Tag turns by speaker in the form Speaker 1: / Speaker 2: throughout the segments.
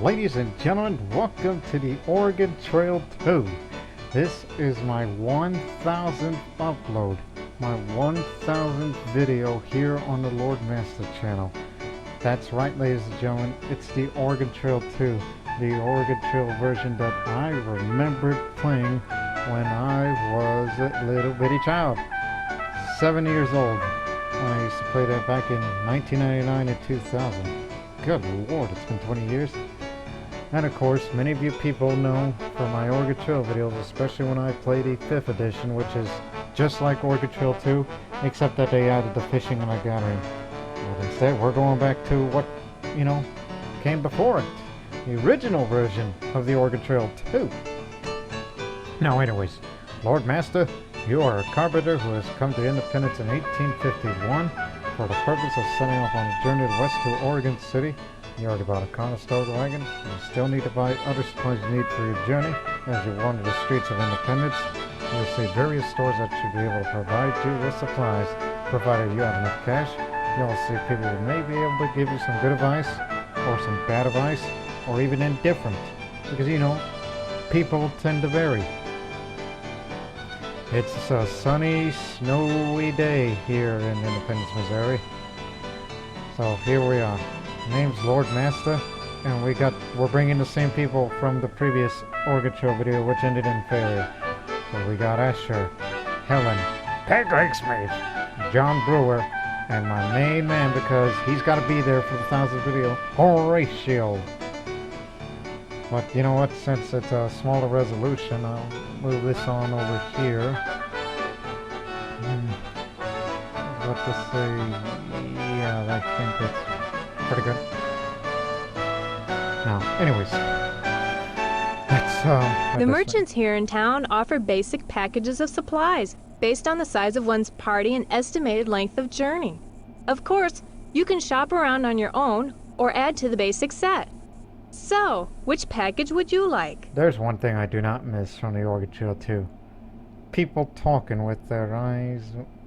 Speaker 1: Ladies and gentlemen, welcome to the Oregon Trail 2. This is my 1000th upload, my 1000th video here on the L0rdMasta channel. That's right, ladies and gentlemen, it's the Oregon Trail 2, the Oregon Trail version that I remembered playing when I was a little bitty child, 7 years old, when I used to play that back in 1999 and 2000. Good lord, it's been 20 years. And of course, many of you people know from my Oregon Trail videos, especially when I played the 5th edition, which is just like Oregon Trail 2, except that they added the fishing and the gathering. But instead, we're going back to what, came before it. The original version of the Oregon Trail 2. Now anyways, L0rdMasta, you are a carpenter who has come to independence in 1851 for the purpose of setting off on a journey west to Oregon City. You already bought a Conestoga wagon. You still need to buy other supplies you need for your journey. As you wander the streets of Independence, you'll see various stores that should be able to provide you with supplies, provided you have enough cash. You'll see people who may be able to give you some good advice, or some bad advice, or even indifferent. Because, people tend to vary. It's a sunny, snowy day here in Independence, Missouri. So here we are. Name's L0rdMasta, and we're bringing the same people from the previous Oregon Trail video, which ended in failure. So we got Asher, Helen, Peg Smith, John Brewer, and my main man, because he's got to be there for the 1000th video, Horatio. But you know what? Since it's a smaller resolution, I'll move this on over here. What to say? Yeah, I think it's pretty good. Now, anyways,
Speaker 2: the merchants here in town offer basic packages of supplies based on the size of one's party and estimated length of journey. Of course, you can shop around on your own or add to the basic set. So, which package would you like?
Speaker 1: There's one thing I do not miss from the Oregon Trail 2. People talking with their eyes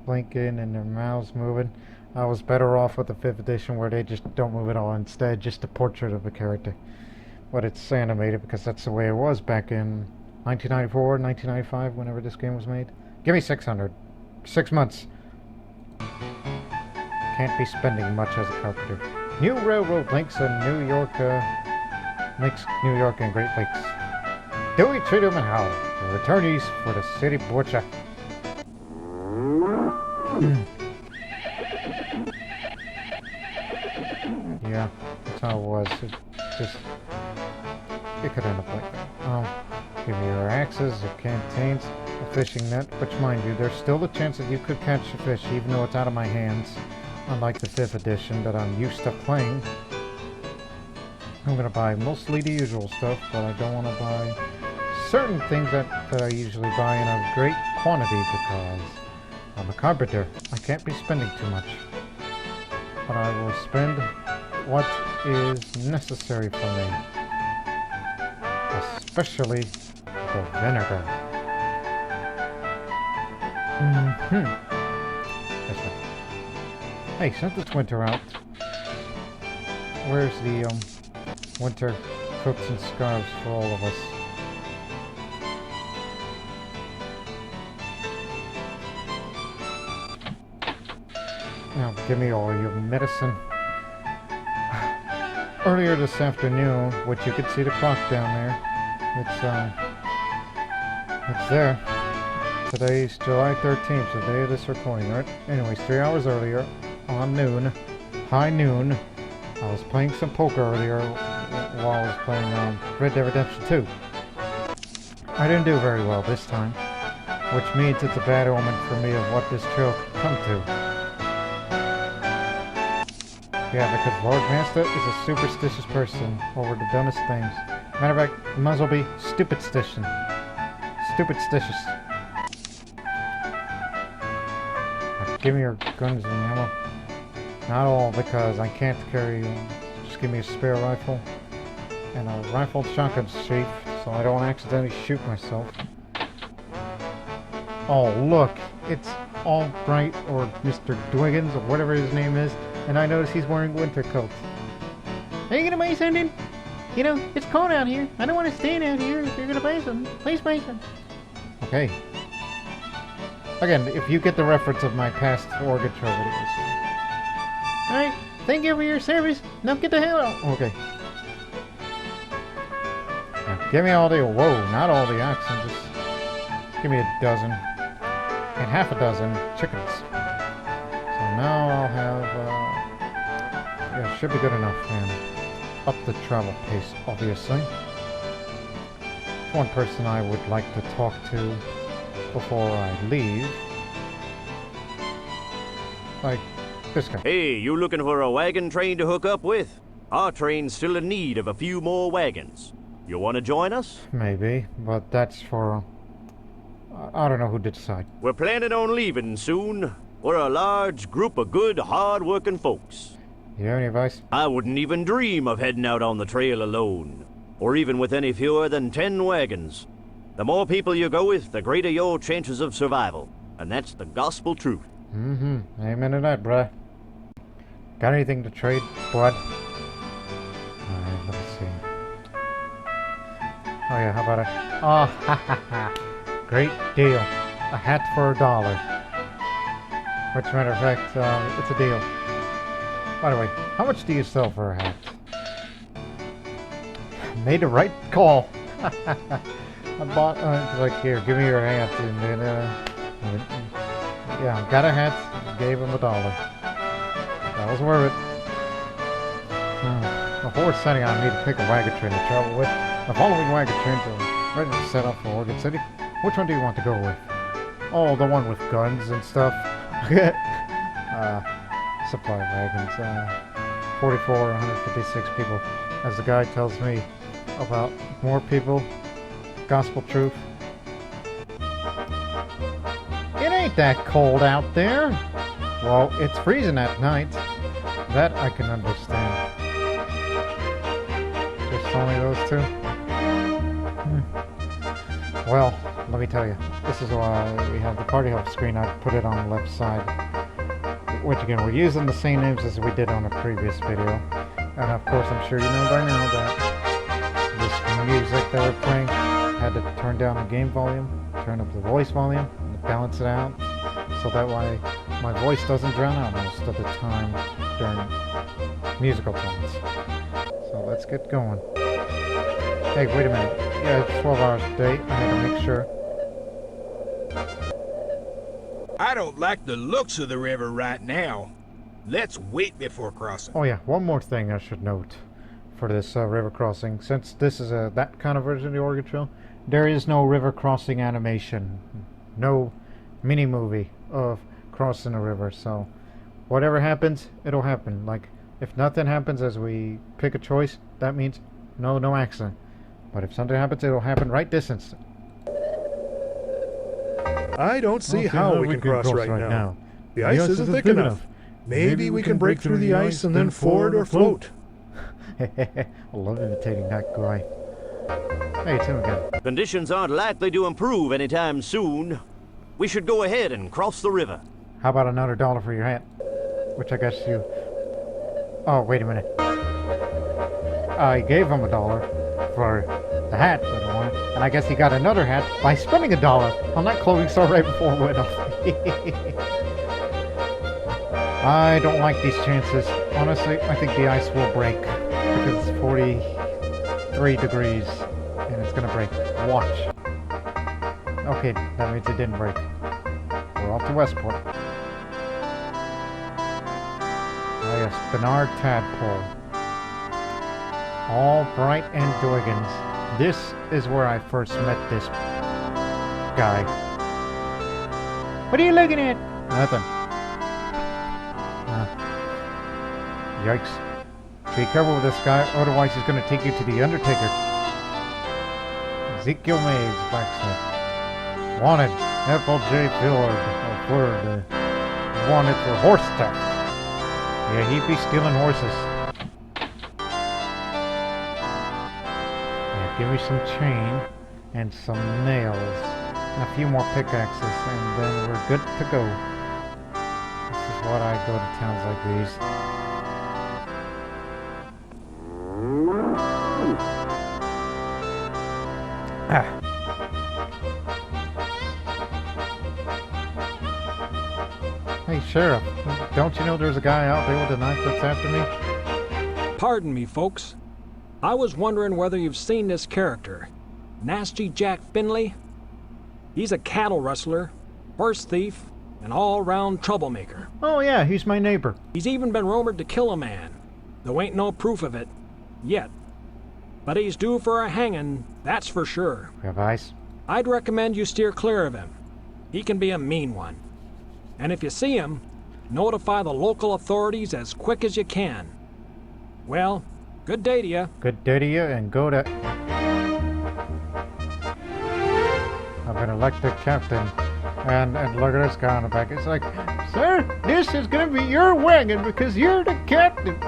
Speaker 1: blinking and their mouths moving. I was better off with the 5th edition where they just don't move at all. Instead, just a portrait of a character. But it's animated because that's the way it was back in 1994, 1995, whenever this game was made. Give me 600. 6 months. Can't be spending much as a carpenter. New railroad links in New York, links New York and Great Lakes. Dewey, Treatum, and Howell, the attorneys for the city butcher. Yeah, that's how it was. It could end up like that. Give me your axes, your canteens, a fishing net, which mind you, there's still the chance that you could catch a fish even though it's out of my hands, unlike the 5th edition that I'm used to playing. I'm going to buy mostly the usual stuff, but I don't want to buy certain things that I usually buy in a great quantity because I'm a carpenter. I can't be spending too much. But I will spend what is necessary for me. Especially the vinegar. That's right. Hey, since it's winter out, where's the winter coats and scarves for all of us? Now, give me all your medicine. Earlier this afternoon, which you could see the clock down there, it's there. Today's July 13th, the day of this recording, right? Anyways, 3 hours earlier, on noon, high noon, I was playing some poker earlier while I was playing Red Dead Redemption 2. I didn't do very well this time, which means it's a bad omen for me of what this trail could come to. Yeah, because L0rdMasta is a superstitious person over the dumbest things. Matter of fact, it might as well be stupid-stitious. Stupid-stitious. Give me your guns and ammo. Not all, because I can't carry... just give me a spare rifle. And a rifled shotgun sheath, so I don't accidentally shoot myself. Oh, look! It's Albright, or Mr. Dwiggins, or whatever his name is. And I notice he's wearing winter coats. Are you gonna buy something? You know, it's cold out here. I don't want to stand out here. If you're gonna pay some, please pay some. Okay. Again, if you get the reference of my past Oregon Trail videos. Alright, thank you for your service. Now get the hell out. Okay. Now, give me all the, whoa, not all the oxen, just give me a dozen. And half a dozen chickens. So now I'll have, yeah, should be good enough, and up the travel pace, obviously. One person I would like to talk to before I leave. Like, this guy.
Speaker 3: Hey, you looking for a wagon train to hook up with? Our train's still in need of a few more wagons. You want to join us?
Speaker 1: Maybe, but that's for... I don't know who to decide.
Speaker 3: We're planning on leaving soon. We're a large group of good, hard-working folks.
Speaker 1: You have any advice?
Speaker 3: I wouldn't even dream of heading out on the trail alone, or even with any fewer than 10 wagons. The more people you go with, the greater your chances of survival. And that's the gospel truth.
Speaker 1: Mm-hmm. Amen to that, bruh. Got anything to trade, bud? Alright, let's see. Oh yeah, how about a... Oh, ha ha ha. Great deal. A hat for $1. Which, matter of fact, it's a deal. By the way, how much do you sell for a hat? Made the right call. I bought, like, here, give me your hat, and then, yeah, got a hat, gave him $1. That was worth it. Before setting out, I need to pick a wagon train to travel with. The following wagon trains are ready to set up for Oregon City. Which one do you want to go with? Oh, the one with guns and stuff. Supply wagons. 44, 156 people. As the guy tells me about more people. Gospel truth. It ain't that cold out there. Well, it's freezing at night. That I can understand. Just only those two? Well, let me tell you. This is why we have the party help screen. I put it on the left side. Which again, we're using the same names as we did on a previous video. And of course, I'm sure you know by now that this music that we're playing had to turn down the game volume, turn up the voice volume, and balance it out. So that way my voice doesn't drown out most of the time during musical tones. So let's get going. Hey, wait a minute. Yeah, it's 12 hours a day. I had to make sure.
Speaker 4: I don't like the looks of the river right now. Let's wait before crossing.
Speaker 1: Oh yeah, one more thing I should note for this river crossing. Since this is that kind of version of the Oregon Trail, there is no river crossing animation. No mini movie of crossing a river. So whatever happens, it'll happen. Like, if nothing happens as we pick a choice, that means no accident. But if something happens, it'll happen right this instant.
Speaker 5: I don't see how we can cross right now. The ice isn't thick enough. Maybe we can break through the ice and then ford or float.
Speaker 1: I love imitating that guy. Hey, Tim again.
Speaker 3: Conditions aren't likely to improve anytime soon. We should go ahead and cross the river.
Speaker 1: How about another $1 for your hat? Which I guess you... Oh, wait a minute. I gave him $1 for the hat that I wanted, and I guess he got another hat by spending $1 on that clothing store right before it went off. I don't like these chances. Honestly, I think the ice will break because it's 43 degrees and it's gonna break. Watch. Okay, that means it didn't break. We're off to Westport. Oh yes, Bernard Tadpole. All bright and Doigans. This is where I first met this guy. What are you looking at? Nothing. Yikes. Be careful with this guy, otherwise he's going to take you to the Undertaker. Ezekiel Maids, blacksmith. Wanted, F.L.J. L0rdMasta. Wanted for horse theft. Yeah, he'd be stealing horses. Yeah, give me some chain and some nails and a few more pickaxes, and then we're good to go. This is what I go to towns like these. Hey, Sheriff, don't you know there's a guy out there with a knife that's after me?
Speaker 6: Pardon me, folks. I was wondering whether you've seen this character. Nasty Jack Finley? He's a cattle rustler, horse thief, an all-round troublemaker.
Speaker 1: Oh yeah, he's my neighbor.
Speaker 6: He's even been rumored to kill a man, though ain't no proof of it, yet. But he's due for a hanging, that's for sure.
Speaker 1: Advice?
Speaker 6: I'd recommend you steer clear of him. He can be a mean one. And if you see him, notify the local authorities as quick as you can. Well, good day to you.
Speaker 1: Good day to you, and go to... I've been elected captain, and look at this guy on the back. It's like, sir, this is gonna be your wagon because you're the captain.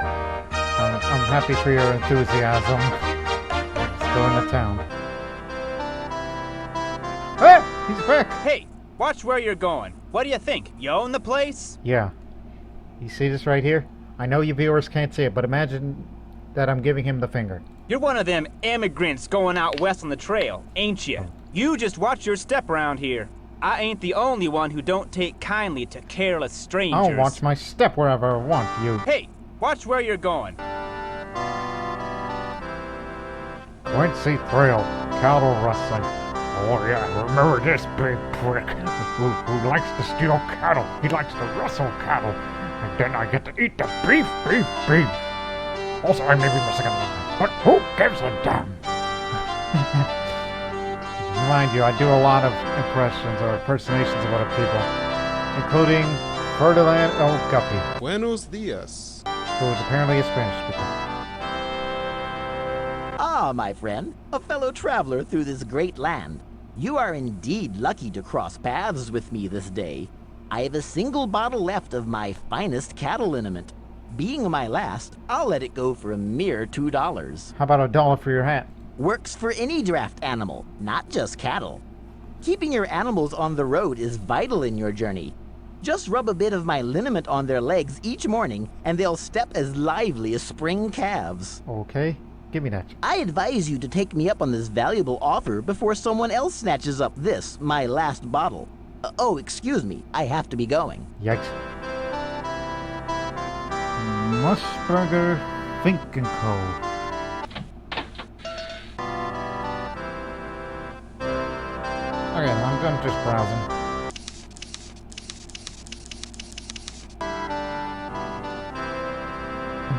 Speaker 1: I'm happy for your enthusiasm. Let's go into town. Ah, he's back.
Speaker 7: Hey, watch where you're going. What do you think? You own the place?
Speaker 1: Yeah. You see this right here? I know you viewers can't see it, but imagine that I'm giving him the finger.
Speaker 7: You're one of them immigrants going out west on the trail, ain't you? You just watch your step around here. I ain't the only one who don't take kindly to careless strangers.
Speaker 1: I'll watch my step wherever I want, you.
Speaker 7: Hey, watch where you're going.
Speaker 1: Quincy Thrill, cattle rustling. Oh yeah, remember this big prick who likes to steal cattle. He likes to rustle cattle. And then I get to eat the beef. Also, I may be missing a line, but who gives a damn? Mind you, I do a lot of impressions or impersonations of other people, including Ferdinand El Guppy,
Speaker 8: Buenos dias.
Speaker 1: who is apparently a Spanish speaker.
Speaker 9: Ah, my friend, a fellow traveler through this great land. You are indeed lucky to cross paths with me this day. I have a single bottle left of my finest cattle liniment. Being my last, I'll let it go for a mere $2.
Speaker 1: How about $1 for your hat?
Speaker 9: Works for any draft animal, not just cattle. Keeping your animals on the road is vital in your journey. Just rub a bit of my liniment on their legs each morning, and they'll step as lively as spring calves.
Speaker 1: Okay, give me that.
Speaker 9: I advise you to take me up on this valuable offer before someone else snatches up this, my last bottle. Oh, excuse me, I have to be going.
Speaker 1: Yikes. Musburger, Fink & Co. Okay, I'm just browsing.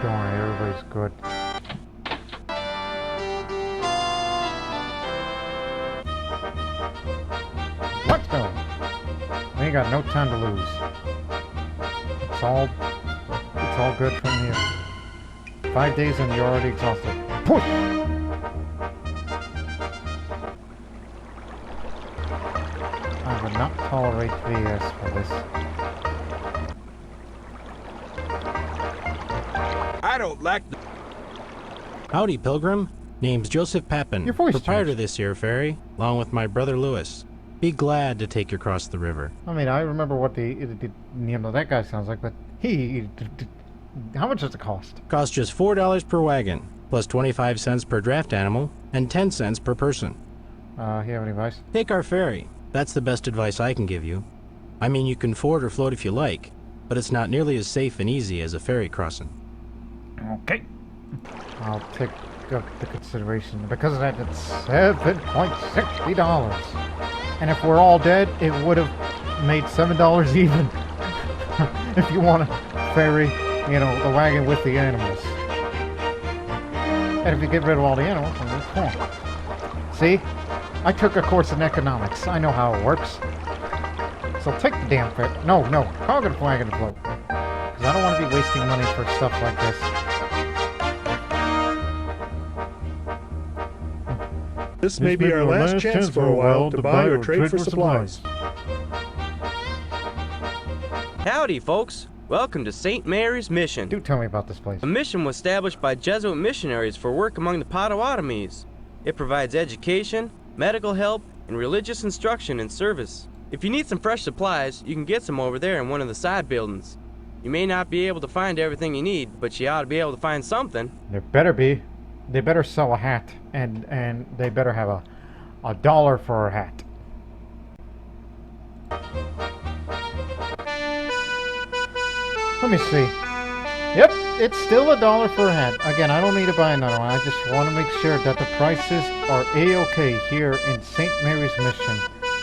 Speaker 1: Don't worry, everybody's good. Let's go! We ain't got no time to lose. It's all good from here. 5 days and you're already exhausted. Push! I would not tolerate BS for this.
Speaker 4: I don't like the...
Speaker 10: Howdy, Pilgrim. Name's Joseph Papin,
Speaker 1: Your voice
Speaker 10: proprietor
Speaker 1: changed.
Speaker 10: of this here ferry, along with my brother Lewis. Be glad to take you across the river.
Speaker 1: I mean, I remember what that guy sounds like, but how much does it cost?
Speaker 10: Costs just $4 per wagon, plus 25 cents per draft animal, and 10 cents per person.
Speaker 1: You have any advice?
Speaker 10: Take our ferry. That's the best advice I can give you. I mean, you can ford or float if you like, but it's not nearly as safe and easy as a ferry crossing.
Speaker 1: Okay. I'll take up the consideration. Because of that, it's $7.60. And if we're all dead, it would have made $7 even. If you want to ferry, the wagon with the animals. And if you get rid of all the animals, then it's fine. See? I took a course in economics. I know how it works. So take the damn ferry. No, I'll get a wagon to float. Because I don't want to be wasting money for stuff like this.
Speaker 5: This may be our last chance for a while to buy or trade for supplies.
Speaker 11: Howdy, folks. Welcome to St. Mary's Mission.
Speaker 1: Do tell me about this place.
Speaker 11: A mission was established by Jesuit missionaries for work among the Potawatomis. It provides education, medical help, and religious instruction and service. If you need some fresh supplies, you can get some over there in one of the side buildings. You may not be able to find everything you need, but you ought to be able to find something.
Speaker 1: There better be. they better sell a hat, and they better have a dollar for a hat. Let me see. Yep, it's still $1 for a hat. Again, I don't need to buy another one. I just want to make sure that the prices are A-OK here in St. Mary's Mission.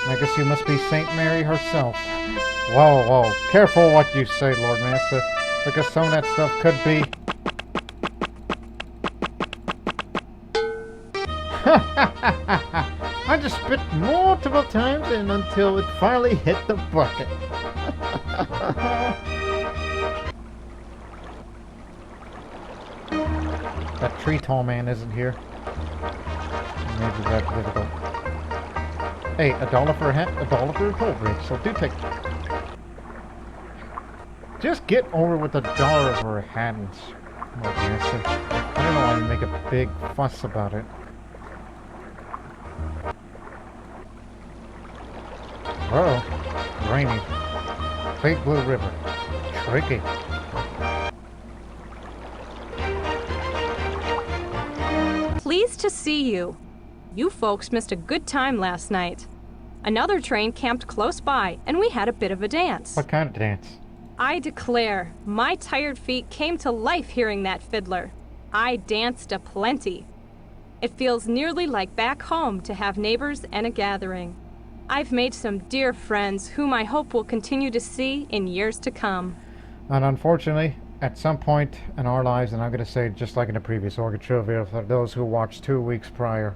Speaker 1: I guess you must be St. Mary herself. Whoa, whoa. Careful what you say, Lord-Masta, because some of that stuff could be... I just spit multiple times and until it finally hit the bucket. That tree tall man isn't here. Maybe that's difficult. Hey, $1 for a hat, $1 for a toll bridge, so do take... Just get over with $1 for a hat and... Lord-Masta. I don't know why you make a big fuss about it. Uh-oh. Rainy. Big Blue River. Tricky.
Speaker 2: Pleased to see you. You folks missed a good time last night. Another train camped close by, and we had a bit of a dance.
Speaker 1: What kind of dance?
Speaker 2: I declare, my tired feet came to life hearing that fiddler. I danced aplenty. It feels nearly like back home to have neighbors and a gathering. I've made some dear friends whom I hope will continue to see in years to come.
Speaker 1: And unfortunately, at some point in our lives, and I'm going to say just like in the previous Organ Trivia, for those who watched 2 weeks prior,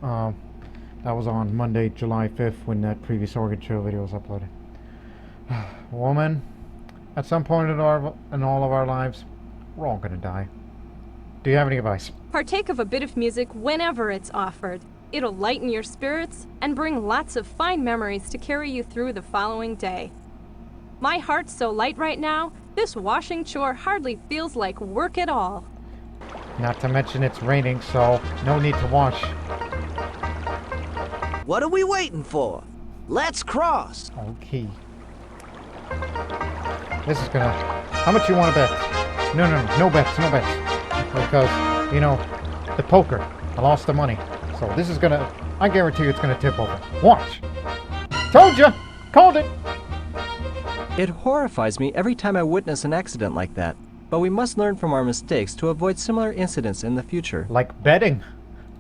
Speaker 1: that was on Monday, July 5th, when that previous Organ Trivia video was uploaded. Woman, at some point in all of our lives, we're all going to die. Do you have any advice?
Speaker 2: Partake of a bit of music whenever it's offered. It'll lighten your spirits and bring lots of fine memories to carry you through the following day. My heart's so light right now, this washing chore hardly feels like work at all.
Speaker 1: Not to mention it's raining, so no need to wash.
Speaker 3: What are we waiting for? Let's cross.
Speaker 1: Okay. This is gonna... How much you want to bet? No bets, no bets. Because, you know, the poker, I lost the money. So this is gonna... I guarantee you it's gonna tip over. Watch! Told ya! Called it!
Speaker 8: It horrifies me every time I witness an accident like that. But we must learn from our mistakes to avoid similar incidents in the future.
Speaker 1: Like betting.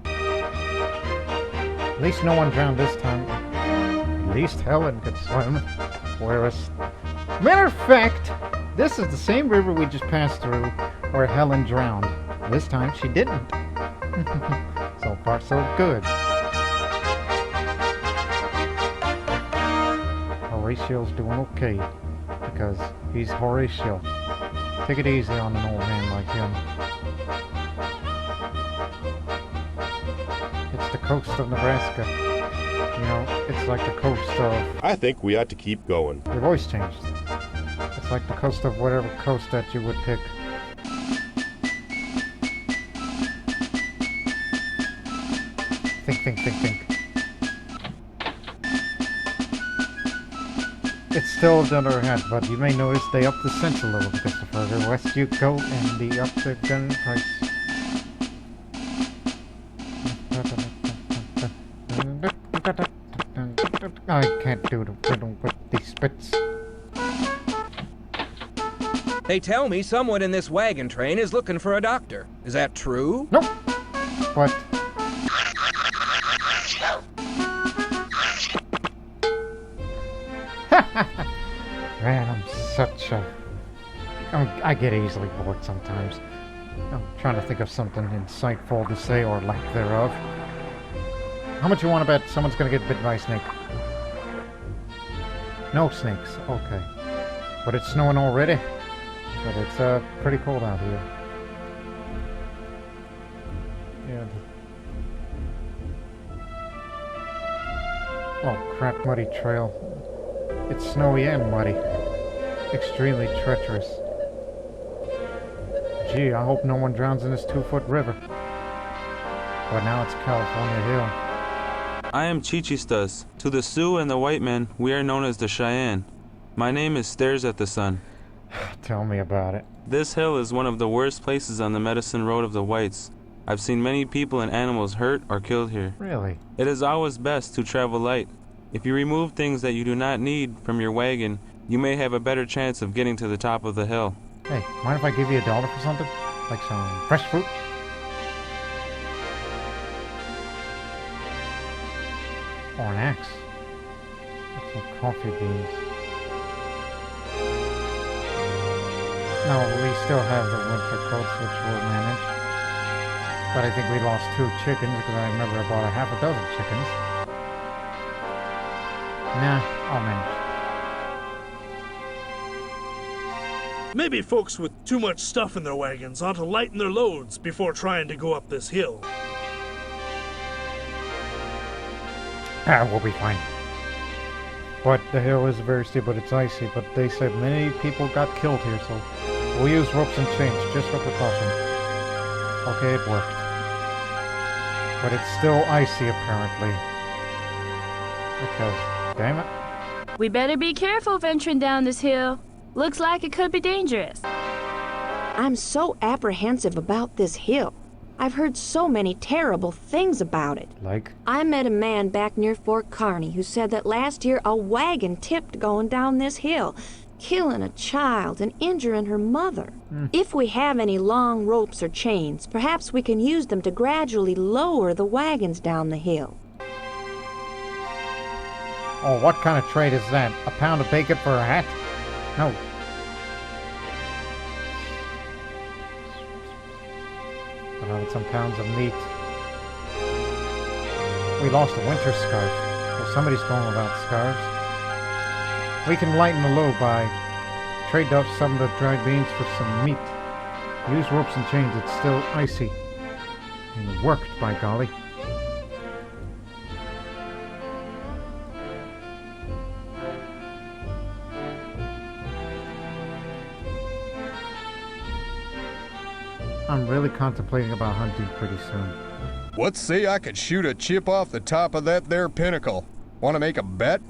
Speaker 1: At least no one drowned this time. At least Helen could swim. Whereas... Matter of fact, this is the same river we just passed through where Helen drowned. This time she didn't. So far so good. Horatio's doing okay. Because he's Horatio. Take it easy on an old man like him. It's the coast of Nebraska. You know, it's like the coast of...
Speaker 12: I think we ought to keep going.
Speaker 1: Your voice changed. It's like the coast of whatever coast that you would pick. Think. It's still under our head, but you may notice they up the scent a little because the further west you go and the up the gun price. I can't do the rhythm with these spits.
Speaker 13: They tell me someone in this wagon train is looking for a doctor. Is that true?
Speaker 1: Nope. But... Man, I'm such a... I get easily bored sometimes. I'm trying to think of something insightful to say or lack thereof. How much you want to bet someone's going to get bit by a snake? No snakes. Okay. But it's snowing already. But it's pretty cold out here. Yeah. Oh crap, muddy trail. It's snowy and muddy. Extremely treacherous. Gee, I hope no one drowns in this 2-foot river. But now it's California Hill.
Speaker 14: I am Chichistas. To the Sioux and the white men, we are known as the Cheyenne. My name is Stares at the Sun.
Speaker 1: Tell me about it.
Speaker 14: This hill is one of the worst places on the Medicine Road of the Whites. I've seen many people and animals hurt or killed here.
Speaker 1: Really?
Speaker 14: It is always best to travel light. If you remove things that you do not need from your wagon, you may have a better chance of getting to the top of the hill.
Speaker 1: Hey, mind if I give you $1 for something? Like some fresh fruit? Or an axe. Some coffee beans. No, we still have the winter coats, which we'll manage. But I think we lost 2 chickens, because I remember I bought a half a dozen chickens. Nah, I'll manage.
Speaker 12: Maybe folks with too much stuff in their wagons ought to lighten their loads before trying to go up this hill.
Speaker 1: We'll be fine. But the hill is very steep, but it's icy. But they said many people got killed here, so we'll use ropes and chains just for precaution. Okay, it worked. But it's still icy, apparently. Because, damn it.
Speaker 15: We better be careful venturing down this hill. Looks like it could be dangerous.
Speaker 16: I'm so apprehensive about this hill. I've heard so many terrible things about it.
Speaker 1: Like?
Speaker 16: I met a man back near Fort Kearney who said that last year a wagon tipped going down this hill, killing a child and injuring her mother. If we have any long ropes or chains, perhaps we can use them to gradually lower the wagons down the hill.
Speaker 1: Oh, what kind of trade is that? A pound of bacon for a hat? No. 100 some pounds of meat. We lost a winter scarf. Well, somebody's going without scarves. We can lighten the load by trade off some of the dried beans for some meat. Use ropes and chains. It's still icy. And it worked, by golly. I'm really contemplating about hunting pretty soon.
Speaker 17: What say I could shoot a chip off the top of that there pinnacle? Want to make a bet?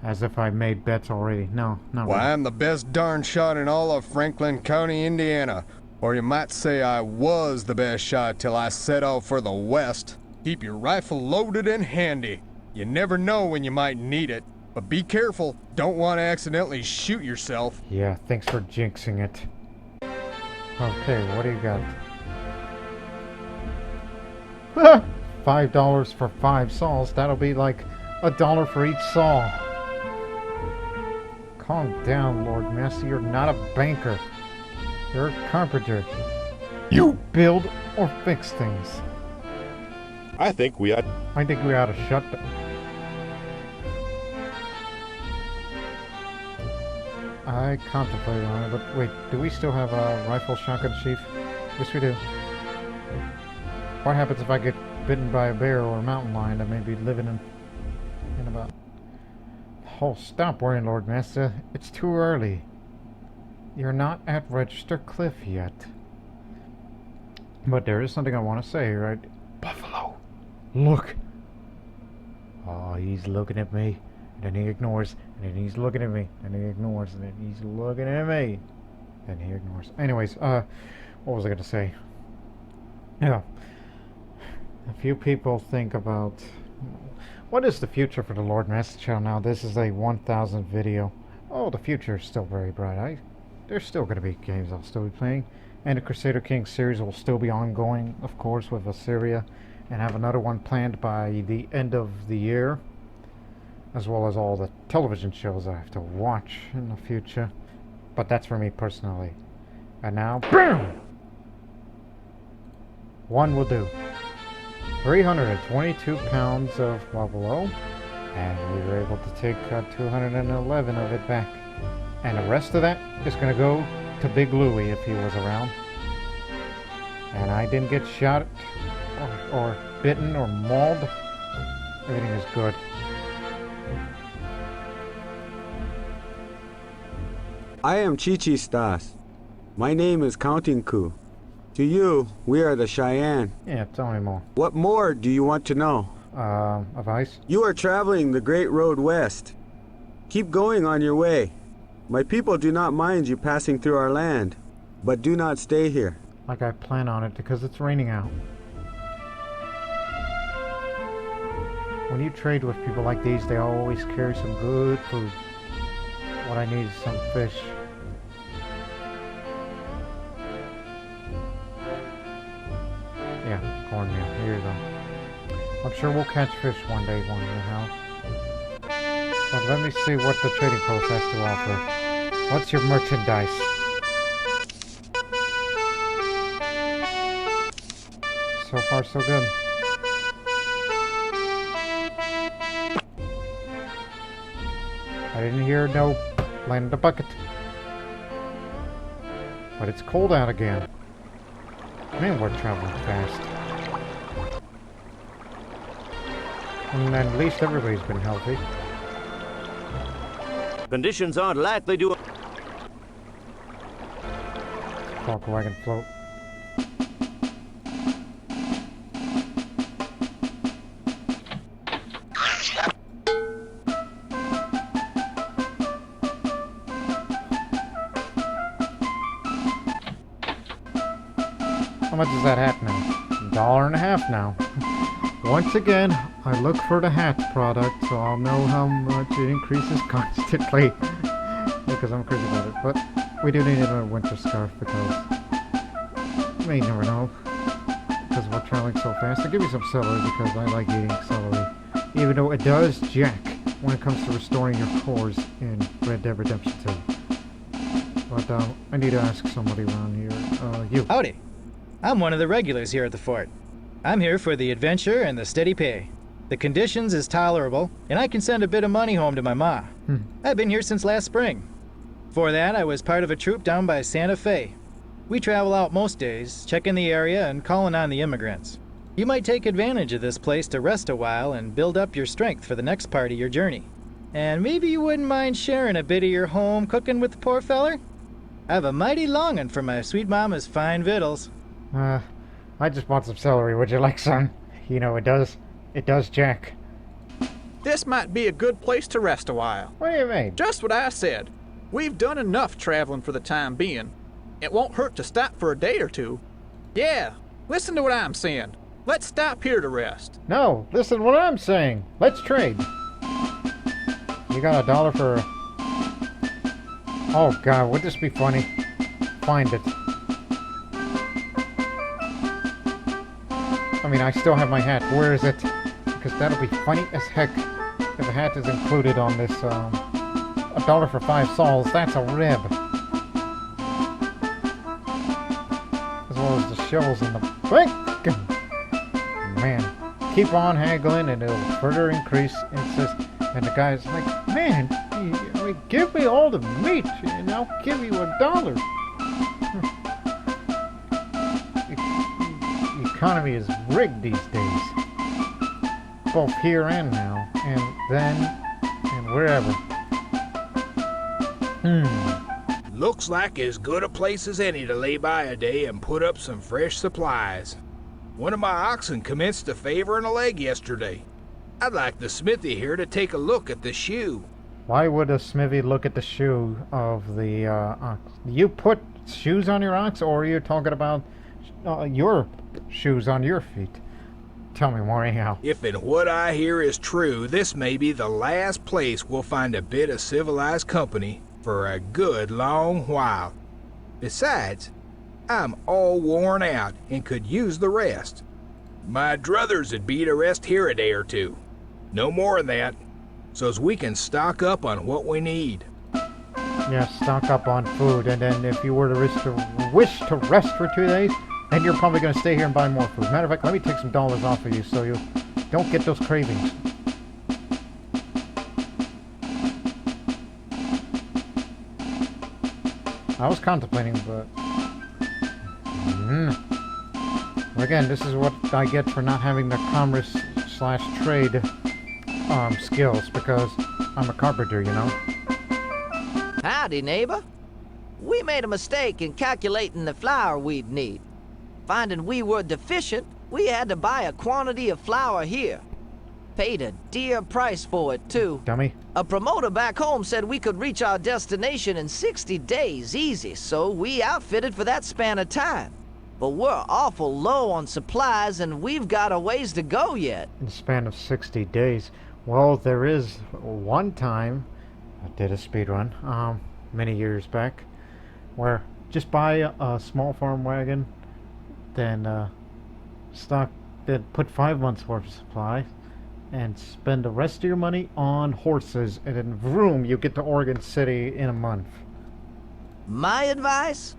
Speaker 1: As if I made bets already. No, not
Speaker 17: Why,
Speaker 1: really.
Speaker 17: I'm the best darn shot in all of Franklin County, Indiana. Or you might say I was the best shot till I set out for the west. Keep your rifle loaded and handy. You never know when you might need it. But be careful. Don't want to accidentally shoot yourself.
Speaker 1: Yeah, thanks for jinxing it. Okay, what do you got? $5 for 5 saws. That'll be like $1 for each saw. Calm down, Lord-Masta. You're not a banker. You're a carpenter. You build or fix things.
Speaker 18: I think we ought
Speaker 1: to shut the... I contemplated on it, but wait, do we still have a rifle shotgun, Chief? Yes, we do. What happens if I get bitten by a bear or a mountain lion that may be living in about... Oh, stop worrying, Lord-Masta. It's too early. You're not at Register Cliff yet. But there is something I want to say, right? Buffalo, look! Oh, he's looking at me. And then he ignores. And then he's looking at me. And he ignores. And then he's looking at me. And he ignores. Anyways, what was I going to say? Yeah. A few people think about... What is the future for the Lord-Masta channel now? This is a 1,000 video. Oh, the future is still very bright. There's still going to be games I'll still be playing. And the Crusader King series will still be ongoing, of course, with Assyria. And have another one planned by the end of the year. As well as all the television shows I have to watch in the future. But that's for me personally. And now, BAM! One will do. 322 pounds of buffalo. And we were able to take 211 of it back. And the rest of that is going to go to Big Louie if he was around. And I didn't get shot or bitten or mauled. Everything is good.
Speaker 19: I am Chichi Stas. My name is Counting Coup. To you, we are the Cheyenne.
Speaker 1: Yeah, tell me more.
Speaker 19: What more do you want to know?
Speaker 1: Advice?
Speaker 19: You are traveling the Great Road West. Keep going on your way. My people do not mind you passing through our land, but do not stay here.
Speaker 1: Like I plan on it because it's raining out. when you trade with people like these, they always carry some good food. What I need is some fish. Yeah, cornmeal. Here you go. I'm sure we'll catch fish one day, won't we, Hal? But let me see what the trading post has to offer. What's your merchandise? So far, so good. I didn't hear no land in the bucket. But it's cold out again. Man, we're traveling fast. And at least everybody's been healthy.
Speaker 3: Conditions aren't likely to...
Speaker 1: Park wagon float. How much is that hat now? $1.50 now. Once again, I look for the hat product, so I'll know how much it increases constantly. Because I'm crazy about it. But we do need a winter scarf because you may never know. Because we're traveling so fast. I'll give you some celery because I like eating celery. Even though it does jack when it comes to restoring your cores in Red Dead Redemption 2. But I need to ask somebody around here. You.
Speaker 20: Howdy. I'm one of the regulars here at the fort. I'm here for the adventure and the steady pay. The conditions is tolerable, and I can send a bit of money home to my ma. I've been here since last spring. Before that, I was part of a troop down by Santa Fe. We travel out most days, checking the area and calling on the immigrants. You might take advantage of this place to rest a while and build up your strength for the next part of your journey. And maybe you wouldn't mind sharing a bit of your home cooking with the poor feller? I've a mighty longing for my sweet mama's fine victuals.
Speaker 1: I just want some celery. Would you like some? You know, it does jack.
Speaker 21: This might be a good place to rest a while.
Speaker 1: What do you mean?
Speaker 21: Just what I said. We've done enough traveling for the time being. It won't hurt to stop for a day or two. Yeah, listen to what I'm saying. Let's stop here to rest.
Speaker 1: No, listen to what I'm saying. Let's trade. You got $1 for... Oh, God, would this be funny? Find it. I mean, I still have my hat. Where is it? Because that'll be funny as heck if the hat is included on this, $1 for 5 sols. That's a rib. As well as the shells in the bank. Man, keep on haggling and it'll further increase interest. And the guy's like, man, give me all the meat and I'll give you $1. The economy is rigged these days. Both here and now, and then, and wherever.
Speaker 4: Looks like as good a place as any to lay by a day and put up some fresh supplies. One of my oxen commenced a favor in a leg yesterday. I'd like the smithy here to take a look at the shoe.
Speaker 1: Why would a smithy look at the shoe of the ox? You put shoes on your ox, or are you talking about your shoes on your feet? Tell me more anyhow.
Speaker 4: If in what I hear is true, this may be the last place we'll find a bit of civilized company for a good long while. Besides, I'm all worn out and could use the rest. My druthers would be to rest here a day or two. No more than that, so's we can stock up on what we need.
Speaker 1: Yeah, stock up on food, and then if you were to wish to rest for 2 days, then you're probably going to stay here and buy more food. Matter of fact, let me take some dollars off of you so you don't get those cravings. I was contemplating, but... Again, this is what I get for not having the commerce/trade skills, because I'm a carpenter, you know?
Speaker 22: Howdy, neighbor. We made a mistake in calculating the flour we'd need. Finding we were deficient, we had to buy a quantity of flour here. Paid a dear price for it, too.
Speaker 1: Dummy.
Speaker 22: A promoter back home said we could reach our destination in 60 days easy, so we outfitted for that span of time. but we're awful low on supplies and we've got a ways to go yet.
Speaker 1: In the span of 60 days. Well, there is one time I did a speed run, many years back, where just buy a small farm wagon, then put 5 months worth of supply, and spend the rest of your money on horses, and then vroom, you get to Oregon City in a month.
Speaker 22: My advice?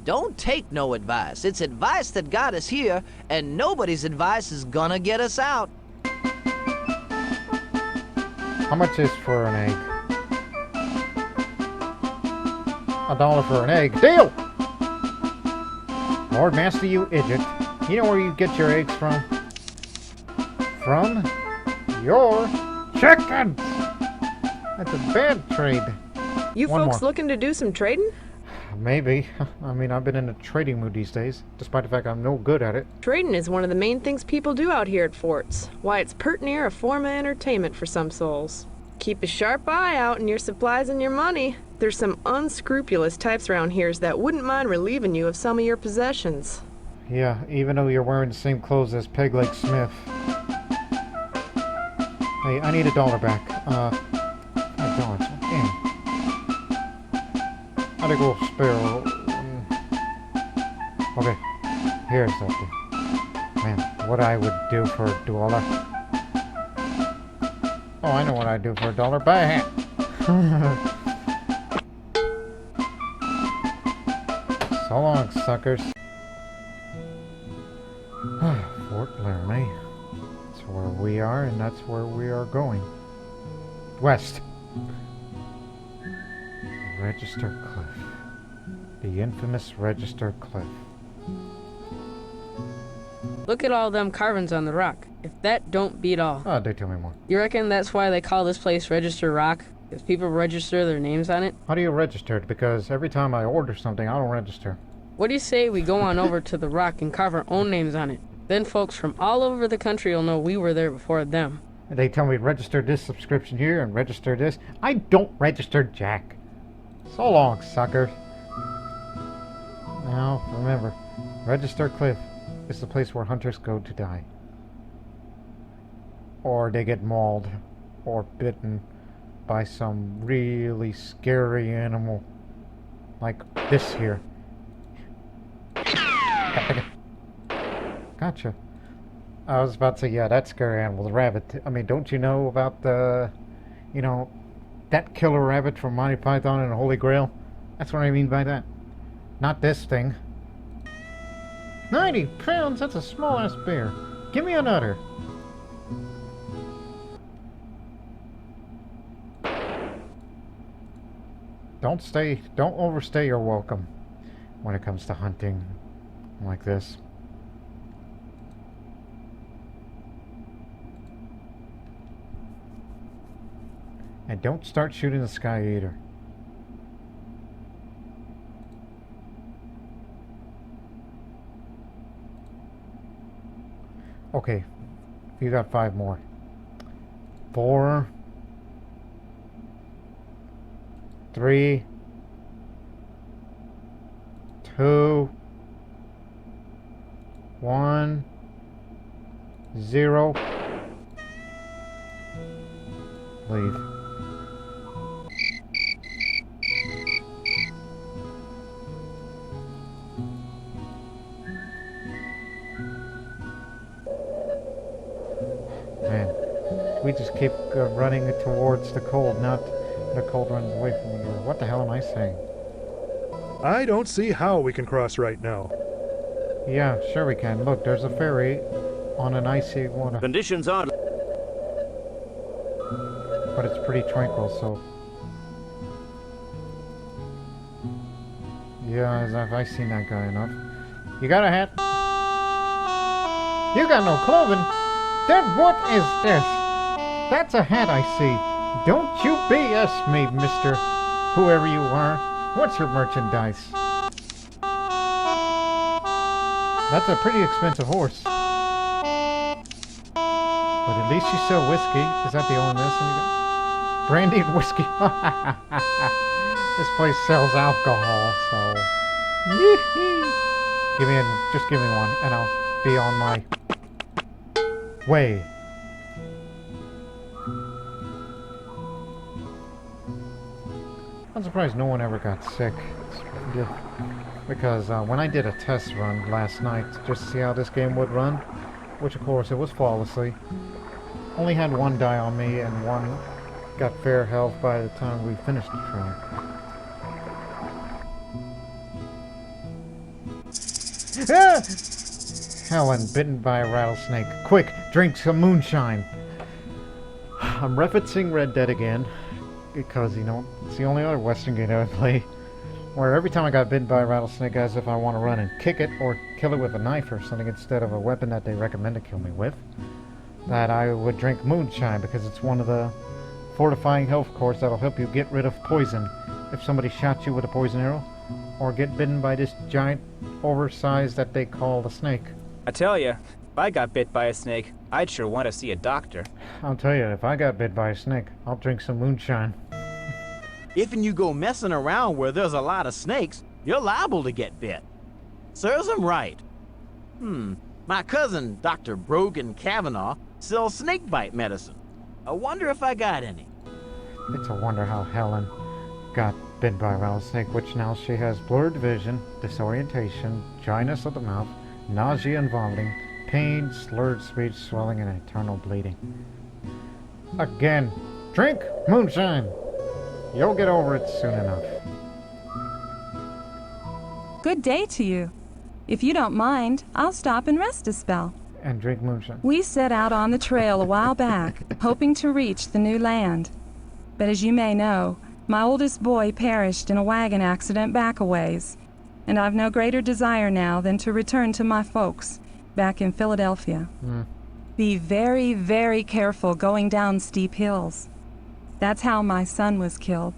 Speaker 22: Don't take no advice. It's advice that got us here, and nobody's advice is gonna get us out.
Speaker 1: How much is for an egg? $1 for an egg. Deal! Lord Master, you idiot. You know where you get your eggs from? From your chickens! That's a bad trade.
Speaker 2: You
Speaker 1: One
Speaker 2: folks
Speaker 1: more.
Speaker 2: looking to do some trading?
Speaker 1: Maybe. I mean, I've been in a trading mood these days, despite the fact I'm no good at it.
Speaker 2: Trading is one of the main things people do out here at forts. Why, it's pert near a form of entertainment for some souls. Keep a sharp eye out on your supplies and your money. There's some unscrupulous types around here that wouldn't mind relieving you of some of your possessions.
Speaker 1: Yeah, even though you're wearing the same clothes as Peg Leg Smith. Hey, I need $1 back. $5. Damn. I'd go spare. Okay, here's something. Man, what I would do for $1. Oh, I know what I'd do for $1. Buy a hat. So long, suckers. Fort Laramie. That's where we are, and that's where we are going. West. Register Cliff. The infamous Register Cliff.
Speaker 6: Look at all them carvings on the rock. If that don't beat all.
Speaker 1: Oh, do tell me more.
Speaker 6: You reckon that's why they call this place Register Rock? Because people register their names on it?
Speaker 1: How do you register it? Because every time I order something, I don't register.
Speaker 6: What do you say we go on over to the rock and carve our own names on it? Then folks from all over the country will know we were there before them.
Speaker 1: And they tell me register this subscription here and register this. I don't register jack. So long, suckers. Now, remember, Register Cliff is the place where hunters go to die. Or they get mauled or bitten by some really scary animal. Like this here. Gotcha. I was about to say, yeah, that scary animal, the rabbit. I mean, don't you know about the, that killer rabbit from Monty Python and the Holy Grail? That's what I mean by that. Not this thing. 90 pounds? That's a small-ass bear. Give me another. Don't overstay your welcome when it comes to hunting like this. And don't start shooting the sky either. Okay, you got 5 more. 4, 3, 2, 1, 0. Leave. Man, we just keep running towards the cold, not the cold runs away from the door. What the hell am I saying?
Speaker 5: I don't see how we can cross right now.
Speaker 1: Yeah, sure we can. Look, there's a ferry on an icy water.
Speaker 3: Conditions are...
Speaker 1: But it's pretty tranquil, so... Yeah, I've seen that guy enough. You got a hat? You got no clothing? Then what is this? That's a hat I see. Don't you BS me, mister. Whoever you are. What's your merchandise? That's a pretty expensive horse. But at least you sell whiskey. Is that the only medicine you got? Brandy and whiskey. This place sells alcohol, so... Just give me one, and I'll be on my way. I'm surprised no one ever got sick. Because when I did a test run last night, just to see how this game would run, which of course it was flawlessly, only had one die on me, and one got fair health by the time we finished the trail. Ah! Helen, bitten by a rattlesnake. Quick, drink some moonshine. I'm referencing Red Dead again, because, you know, it's the only other Western game I would play where every time I got bitten by a rattlesnake, as if I want to run and kick it or kill it with a knife or something instead of a weapon that they recommend to kill me with, that I would drink moonshine, because it's one of the fortifying health cores that'll help you get rid of poison if somebody shot you with a poison arrow or get bitten by this giant oversized that they call the snake.
Speaker 7: I tell you, if I got bit by a snake, I'd sure want to see a doctor.
Speaker 1: I'll tell you, if I got bit by a snake, I'll drink some moonshine.
Speaker 22: If you go messing around where there's a lot of snakes, you're liable to get bit. Serves 'em right. My cousin, Dr. Brogan Kavanaugh, sells snake bite medicine. I wonder if I got any.
Speaker 1: It's a wonder how Helen got bitten by a rattlesnake, which now she has blurred vision, disorientation, dryness of the mouth, nausea and vomiting, pain, slurred speech, swelling, and eternal bleeding. Again, drink moonshine. You'll get over it soon enough.
Speaker 9: Good day to you. If you don't mind, I'll stop and rest a spell.
Speaker 1: And drink moonshine.
Speaker 9: We set out on the trail a while back, hoping to reach the new land. But as you may know, my oldest boy perished in a wagon accident back a ways, and I've no greater desire now than to return to my folks back in Philadelphia. Be very, very careful going down steep hills. That's how my son was killed.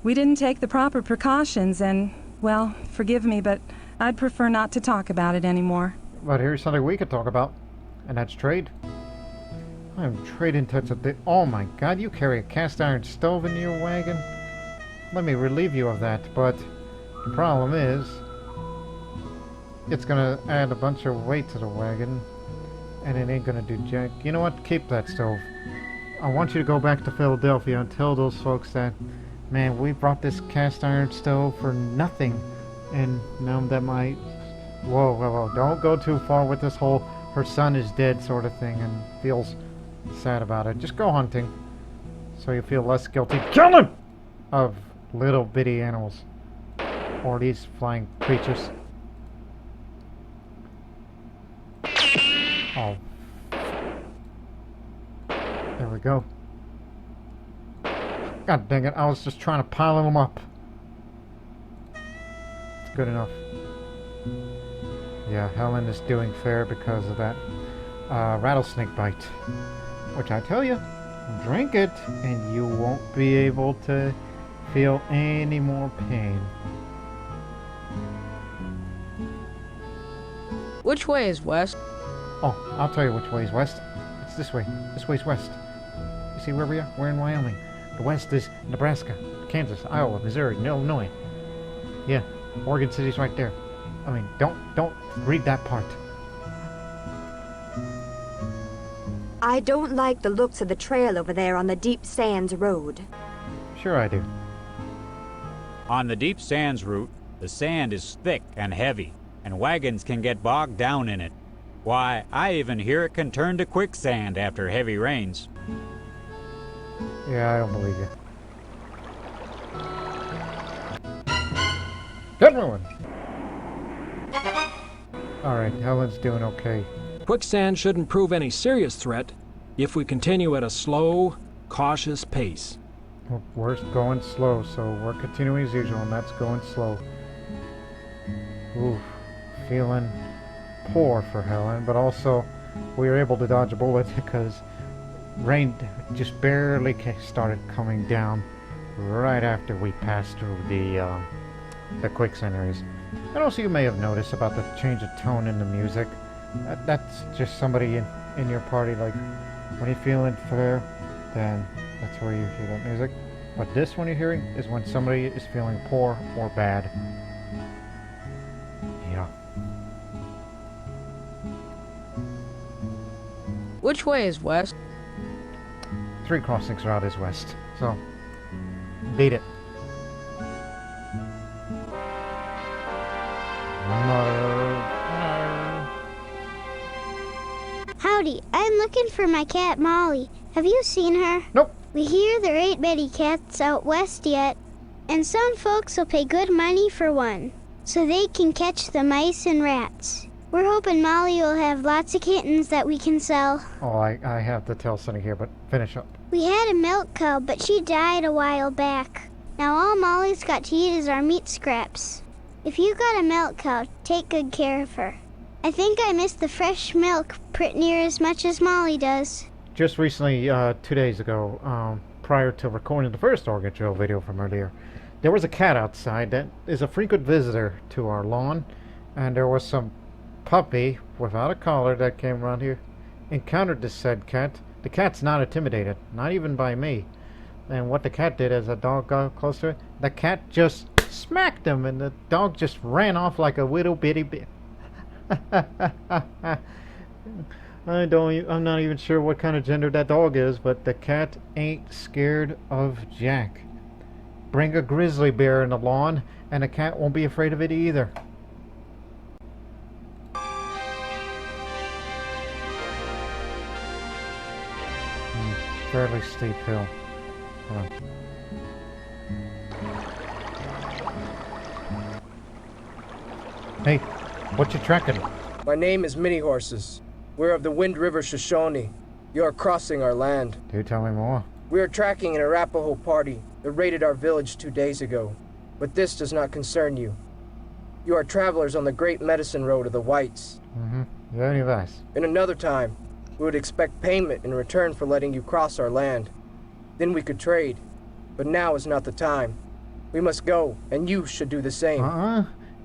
Speaker 9: We didn't take the proper precautions and, well, forgive me, but I'd prefer not to talk about it anymore.
Speaker 1: But here's something we could talk about, and that's trade. I'm trading touch of the... Oh my god, you carry a cast iron stove in your wagon? Let me relieve you of that, but the problem is it's gonna add a bunch of weight to the wagon, and it ain't gonna do jack. You know what? Keep that stove. I want you to go back to Philadelphia and tell those folks that, man, we brought this cast iron stove for nothing, and now that my... Whoa, don't go too far with this whole her son is dead sort of thing and feels sad about it. Just go hunting so you feel less guilty. Kill him! Of little bitty animals. Or these flying creatures. Oh. There we go. God dang it, I was just trying to pile them up. It's good enough. Yeah, Helen is doing fair because of that rattlesnake bite. Which I tell you, drink it and you won't be able to feel any more pain.
Speaker 6: Which way is west?
Speaker 1: Oh, I'll tell you which way is west. It's this way. This way's west. You see where we are? We're in Wyoming. The west is Nebraska, Kansas, Iowa, Missouri, Illinois. Yeah, Oregon City's right there. I mean, don't read that part.
Speaker 23: I don't like the looks of the trail over there on the Deep Sands Road.
Speaker 1: Sure I do.
Speaker 24: On the Deep Sands route, the sand is thick and heavy, and wagons can get bogged down in it. Why, I even hear it can turn to quicksand after heavy rains.
Speaker 1: Yeah, I don't believe you. Get moving! Alright, Helen's doing okay.
Speaker 25: Quicksand shouldn't prove any serious threat if we continue at a slow, cautious pace.
Speaker 1: Well, we're going slow, so we're continuing as usual, and that's going slow. Oof, feeling poor for Helen, but also we were able to dodge a bullet because rain just barely started coming down right after we passed through the quicksand areas. And also you may have noticed about the change of tone in the music. That's just somebody in your party, like when you're feeling fair, then that's where you hear that music. But this one you're hearing is when somebody is feeling poor or bad. Yeah.
Speaker 6: Which way is west?
Speaker 1: 3 crossings route is west. So, beat it.
Speaker 8: Howdy, I'm looking for my cat Molly. Have you seen her?
Speaker 1: Nope.
Speaker 8: We hear there ain't many cats out west yet, and some folks will pay good money for one, so they can catch the mice and rats. We're hoping Molly will have lots of kittens that we can sell.
Speaker 1: Oh, I have to tell Sonny here, but finish up.
Speaker 8: We had a milk cow, but she died a while back. Now all Molly's got to eat is our meat scraps. If you got a milk cow, take good care of her. I think I miss the fresh milk pretty near as much as Molly does.
Speaker 1: Just recently, 2 days ago, prior to recording the first Oregon Trail video from earlier, there was a cat outside that is a frequent visitor to our lawn, and there was some puppy without a collar that came around here, encountered this said cat. The cat's not intimidated, not even by me. And what the cat did as the dog got close to it, the cat just smacked him, and the dog just ran off like a little bitty bit. I'm not even sure what kind of gender that dog is, but the cat ain't scared of Jack. Bring a grizzly bear in the lawn, and the cat won't be afraid of it either. Fairly steep hill. Hold on. Hey, what you tracking?
Speaker 10: My name is Mini Horses. We're of the Wind River Shoshone. You are crossing our land.
Speaker 1: Do tell me more.
Speaker 10: We are tracking an Arapaho party that raided our village 2 days ago. But this does not concern you. You are travelers on the Great Medicine Road of the Whites.
Speaker 1: Mm-hmm. You have any advice?
Speaker 10: In another time, we would expect payment in return for letting you cross our land. Then we could trade. But now is not the time. We must go, and you should do the same.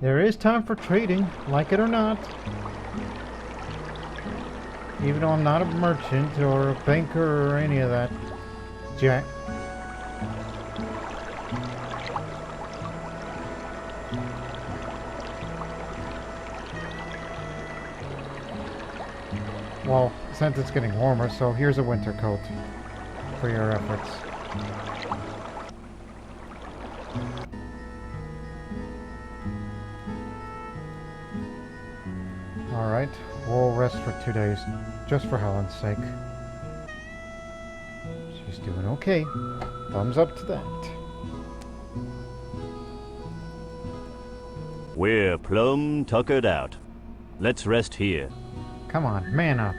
Speaker 1: There is time for trading, like it or not. Even though I'm not a merchant or a banker or any of that, Jack. Well, since it's getting warmer, so here's a winter coat for your efforts. Alright, we'll rest for 2 days, just for Helen's sake. She's doing okay. Thumbs up to that.
Speaker 3: We're plumb tuckered out. Let's rest here.
Speaker 1: Come on, man up.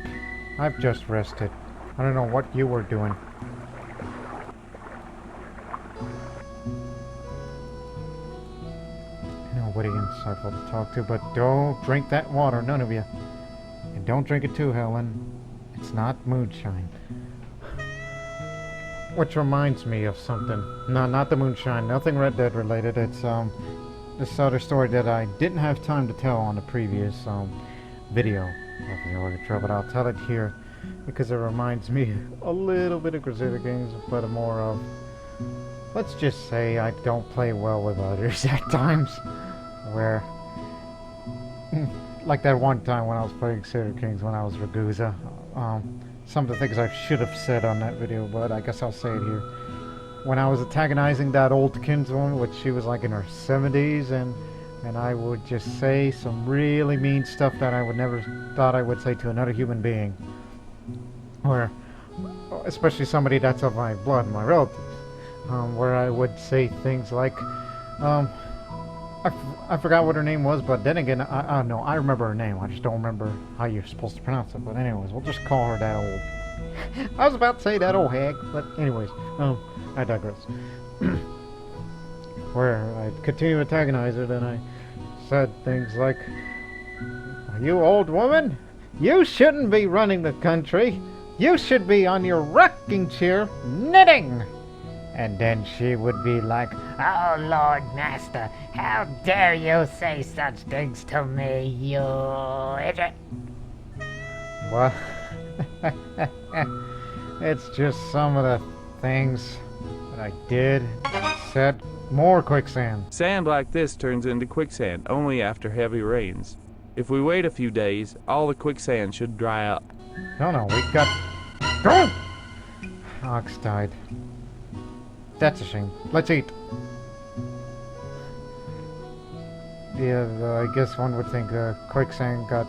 Speaker 1: I've just rested. I don't know what you were doing. Nobody insightful to talk to, but don't drink that water, none of you. And don't drink it too, Helen. It's not moonshine. Which reminds me of something. No, not the moonshine. Nothing Red Dead related. It's this other story that I didn't have time to tell on the previous video of the Oregon Trail, but I'll tell it here because it reminds me a little bit of Crusader games, but more of, let's just say, I don't play well with others at times. Where, like that one time when I was playing Crusader Kings when I was Ragusa, some of the things I should have said on that video, but I guess I'll say it here. When I was antagonizing that old kinswoman, which she was like in her 70s, and I would just say some really mean stuff that I would never thought I would say to another human being. Where, especially somebody that's of my blood, my relatives, where I would say things like, I forgot what her name was, but then again, no, I remember her name. I just don't remember how you're supposed to pronounce it. But anyways, we'll just call her that old. I was about to say that old hag, but anyways, I digress. Where I continue to antagonize her, then I said things like, "You old woman, you shouldn't be running the country. You should be on your rocking chair knitting." And then she would be like,
Speaker 11: "Oh, Lord-Master, how dare you say such things to me, you idiot!"
Speaker 1: Well, it's just some of the things that I did, said. More quicksand.
Speaker 13: Sand like this turns into quicksand only after heavy rains. If we wait a few days, all the quicksand should dry up.
Speaker 1: No, we got... Go! Ox died. That's a shame. Let's eat. Yeah, I guess one would think quicksand got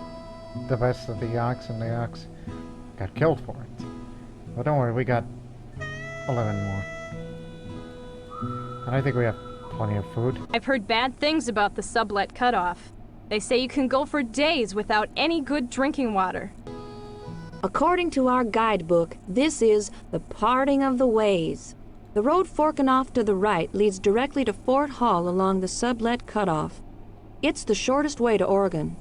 Speaker 1: the best of the ox and the ox got killed for it. But don't worry, we got 11 more. And I think we have plenty of food.
Speaker 2: I've heard bad things about the sublet cutoff. They say you can go for days without any good drinking water.
Speaker 12: According to our guidebook, this is the parting of the ways. The road forking off to the right leads directly to Fort Hall along the sublet cutoff. It's the shortest way to Oregon.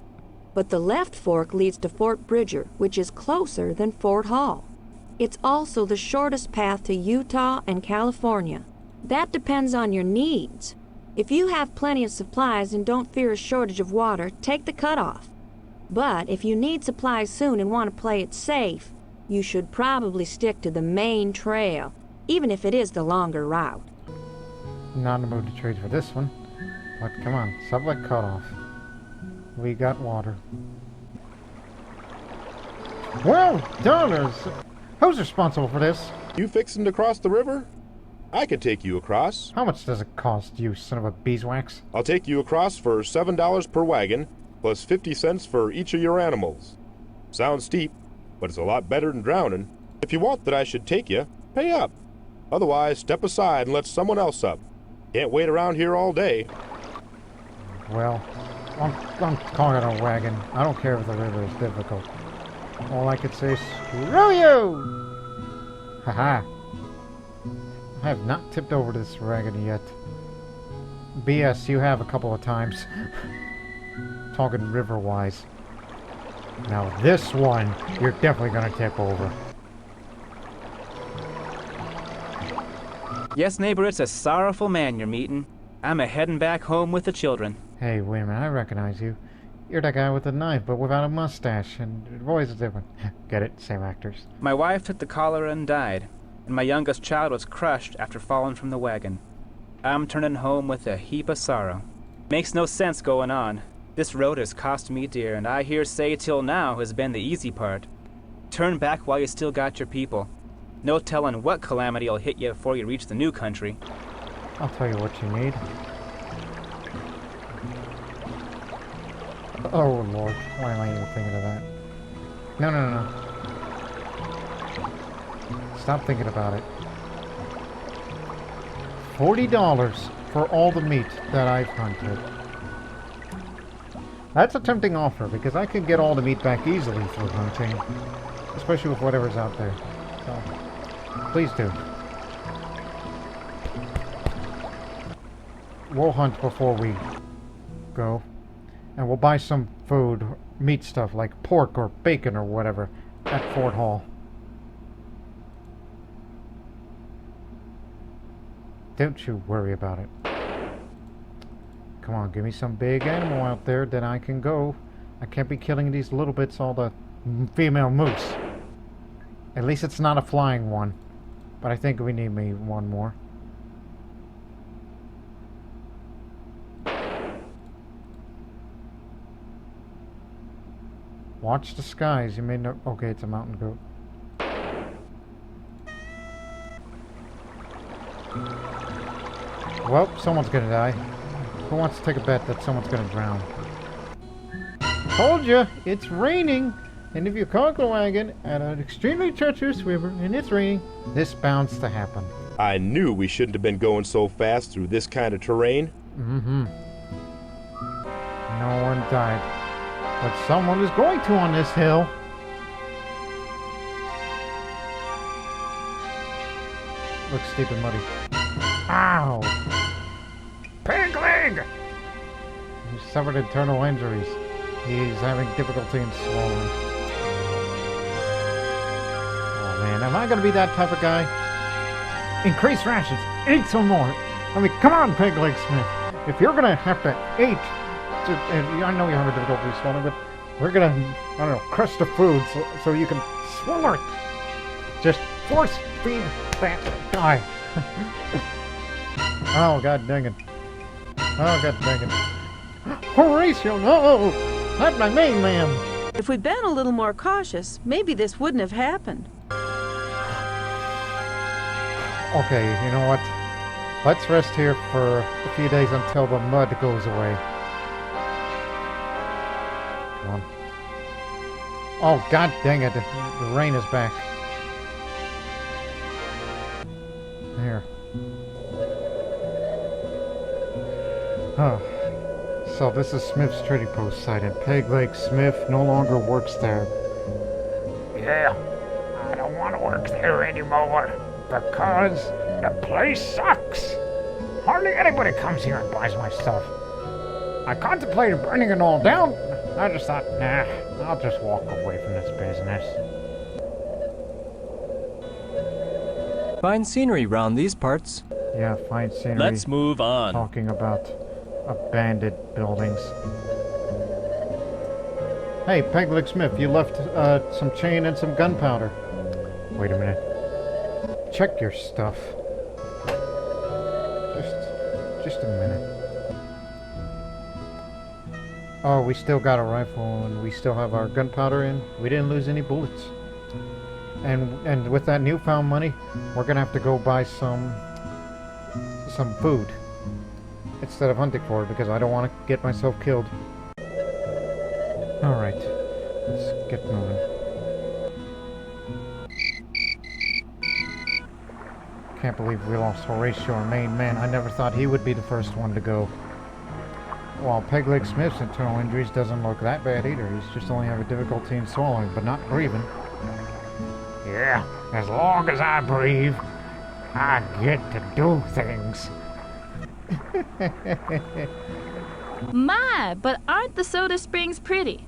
Speaker 12: But the left fork leads to Fort Bridger, which is closer than Fort Hall. It's also the shortest path to Utah and California. That depends on your needs. If you have plenty of supplies and don't fear a shortage of water, take the cutoff. But if you need supplies soon and want to play it safe, you should probably stick to the main trail, even if it is the longer route.
Speaker 1: Not in the mood to trade for this one. But come on, sublet cutoff. We got water. Well, dollars! Who's responsible for this?
Speaker 18: You fixing to cross the river? I can take you across.
Speaker 1: How much does it cost, you son of a beeswax?
Speaker 18: I'll take you across for $7 per wagon, plus 50 cents for each of your animals. Sounds steep, but it's a lot better than drowning. If you want that I should take you, pay up. Otherwise, step aside and let someone else up. Can't wait around here all day.
Speaker 1: Well, I'm calling it a wagon. I don't care if the river is difficult. All I could say is, screw you! Haha. I have not tipped over this wagon yet. BS, you have a couple of times. Talking river-wise. Now this one, you're definitely gonna tip over.
Speaker 7: Yes, neighbor, it's a sorrowful man you're meeting. I'm a-heading back home with the children.
Speaker 1: Hey, wait a minute, I recognize you. You're that guy with the knife, but without a mustache, and your voice is different. Get it? Same actors.
Speaker 7: My wife took the cholera and died, and my youngest child was crushed after falling from the wagon. I'm turning home with a heap of sorrow. Makes no sense going on. This road has cost me dear, and I hear say till now has been the easy part. Turn back while you still got your people. No telling what calamity will hit you before you reach the new country.
Speaker 1: I'll tell you what you need. Oh Lord, why am I even thinking of that? No. Stop thinking about it. $40 for all the meat that I've hunted. That's a tempting offer, because I can get all the meat back easily through hunting. Especially with whatever's out there. So, please do. We'll hunt before we go. And we'll buy some food, meat stuff like pork or bacon or whatever at Fort Hall. Don't you worry about it. Come on, give me some big animal out there, then I can go. I can't be killing these little bits, all the female moose. At least it's not a flying one. But I think we need me one more. Watch the skies. You may know. Okay, it's a mountain goat. Well, someone's gonna die. Who wants to take a bet that someone's gonna drown? Told you, it's raining. And if you conk a wagon at an extremely treacherous river and it's raining, this bounds to happen.
Speaker 18: I knew we shouldn't have been going so fast through this kind of terrain.
Speaker 1: Mm-hmm. No one died. But someone is going to on this hill. Looks steep and muddy. Ow! Pig leg! He suffered internal injuries. He's having difficulty in swallowing. Oh man, am I gonna be that type of guy? Increase rations! Eat some more! I mean, come on, Pig Leg Smith! If you're gonna have to eat, and I know you have a difficulty swallowing, but we're gonna, I don't know, crush the food so you can swallow it! Just force feed that guy! Oh, god dang it. Oh, god dang it. Horatio, no! Not my main man!
Speaker 13: If we'd been a little more cautious, maybe this wouldn't have happened.
Speaker 1: Okay, you know what? Let's rest here for a few days until the mud goes away. Come on. Oh, god dang it. The rain is back. Here. Huh. So this is Smith's trading post site, and Peg Leg Smith no longer works there.
Speaker 11: Yeah, I don't want to work there anymore because the place sucks. Hardly anybody comes here and buys my stuff. I contemplated burning it all down. I just thought, nah, I'll just walk away from this business.
Speaker 14: Fine scenery round these parts.
Speaker 1: Yeah, fine scenery.
Speaker 14: Let's move on.
Speaker 1: Talking about abandoned buildings. Hey, Pegleg Smith, you left some chain and some gunpowder. Wait a minute. Check your stuff. Just a minute. Oh, we still got a rifle and we still have our gunpowder in. We didn't lose any bullets. And with that newfound money, we're gonna have to go buy some food instead of hunting for it because I don't want to get myself killed. Alright, let's get moving. Can't believe we lost Horatio, our main man. I never thought he would be the first one to go. While Pegleg Smith's internal injuries doesn't look that bad either. He's just only having difficulty in swallowing, but not breathing.
Speaker 11: Yeah, as long as I breathe, I get to do things.
Speaker 15: My, but aren't the soda springs pretty?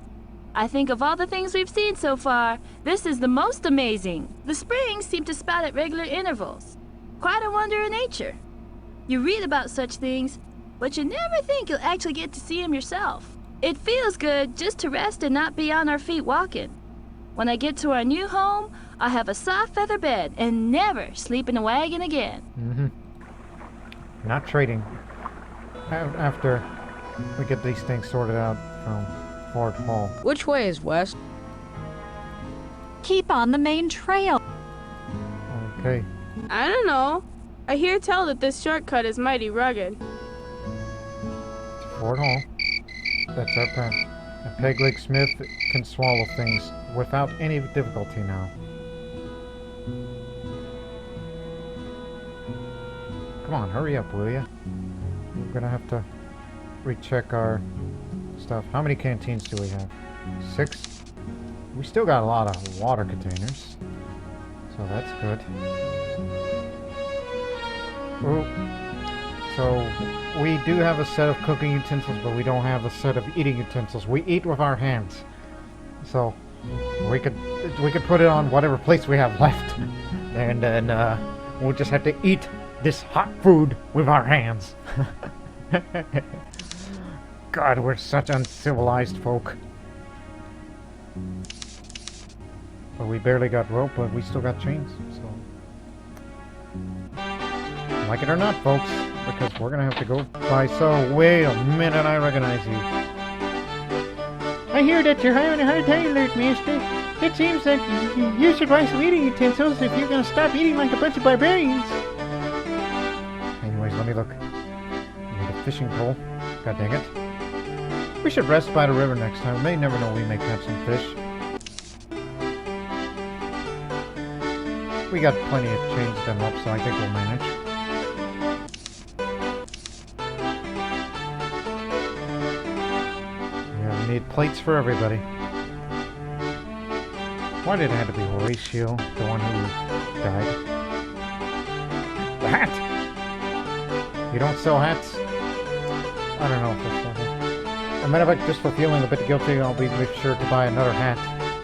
Speaker 15: I think of all the things we've seen so far, this is the most amazing. The springs seem to spout at regular intervals. Quite a wonder of nature. You read about such things, but you never think you'll actually get to see them yourself. It feels good just to rest and not be on our feet walking. When I get to our new home, I'll have a soft feather bed and never sleep in a wagon again.
Speaker 1: Not trading. After we get these things sorted out from Fort Hall.
Speaker 6: Which way is west?
Speaker 16: Keep on the main trail.
Speaker 1: Okay.
Speaker 2: I don't know. I hear tell that this shortcut is mighty rugged.
Speaker 1: Fort Hall. That's our path. And Pegleg Smith can swallow things without any difficulty now. Come on, hurry up, will ya? We're gonna have to recheck our stuff. How many canteens do we have? 6? We still got a lot of water containers, so that's good. Ooh. So we do have a set of cooking utensils, but we don't have a set of eating utensils. We eat with our hands, so we could put it on whatever plates we have left, and then we'll just have to eat this hot food with our hands. God, we're such uncivilized folk. But we barely got rope, but we still got chains, so... Like it or not, folks, because we're gonna have to go by... So, wait a minute, I recognize you.
Speaker 17: I hear that you're having a hard time, L0rdMasta. It seems that you should buy some eating utensils if you're gonna stop eating like a bunch of barbarians.
Speaker 1: Anyways, let me look. Need a fishing pole. God dang it. We should rest by the river next time. They never know we may catch some fish. We got plenty of chains done up, so I think we'll manage. Yeah, we need plates for everybody. Why did it have to be Horatio, the one who died? The hat! You don't sell hats? I don't know if I sell hats. As a matter of fact, just for feeling a bit guilty, I'll be sure to buy another hat,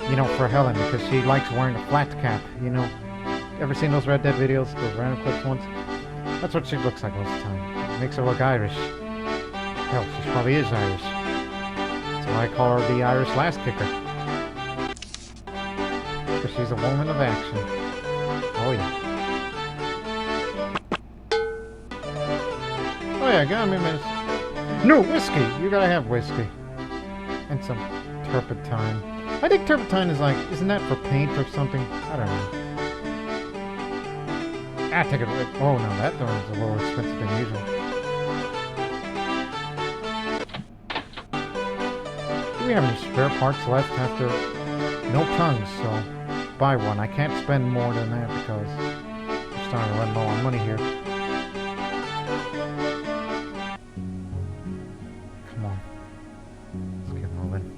Speaker 1: you know, for Helen, because she likes wearing a flat cap, you know. Ever seen those Red Dead videos, those random clips ones? That's what she looks like most of the time. It makes her look Irish. Hell, she probably is Irish. That's why I call her the Irish Lass Kicker. Because she's a woman of action. Oh yeah. Oh yeah, got me, miss. No, whiskey! You gotta have whiskey. And some turpentine. I think turpentine is like, isn't that for paint or something? I don't know. Ah, take it away. Oh no, that one is a little expensive than usual. Do we have any spare parts left after? No tongues, so buy one. I can't spend more than that because I'm starting to run low on money here. Come on. Let's get moving.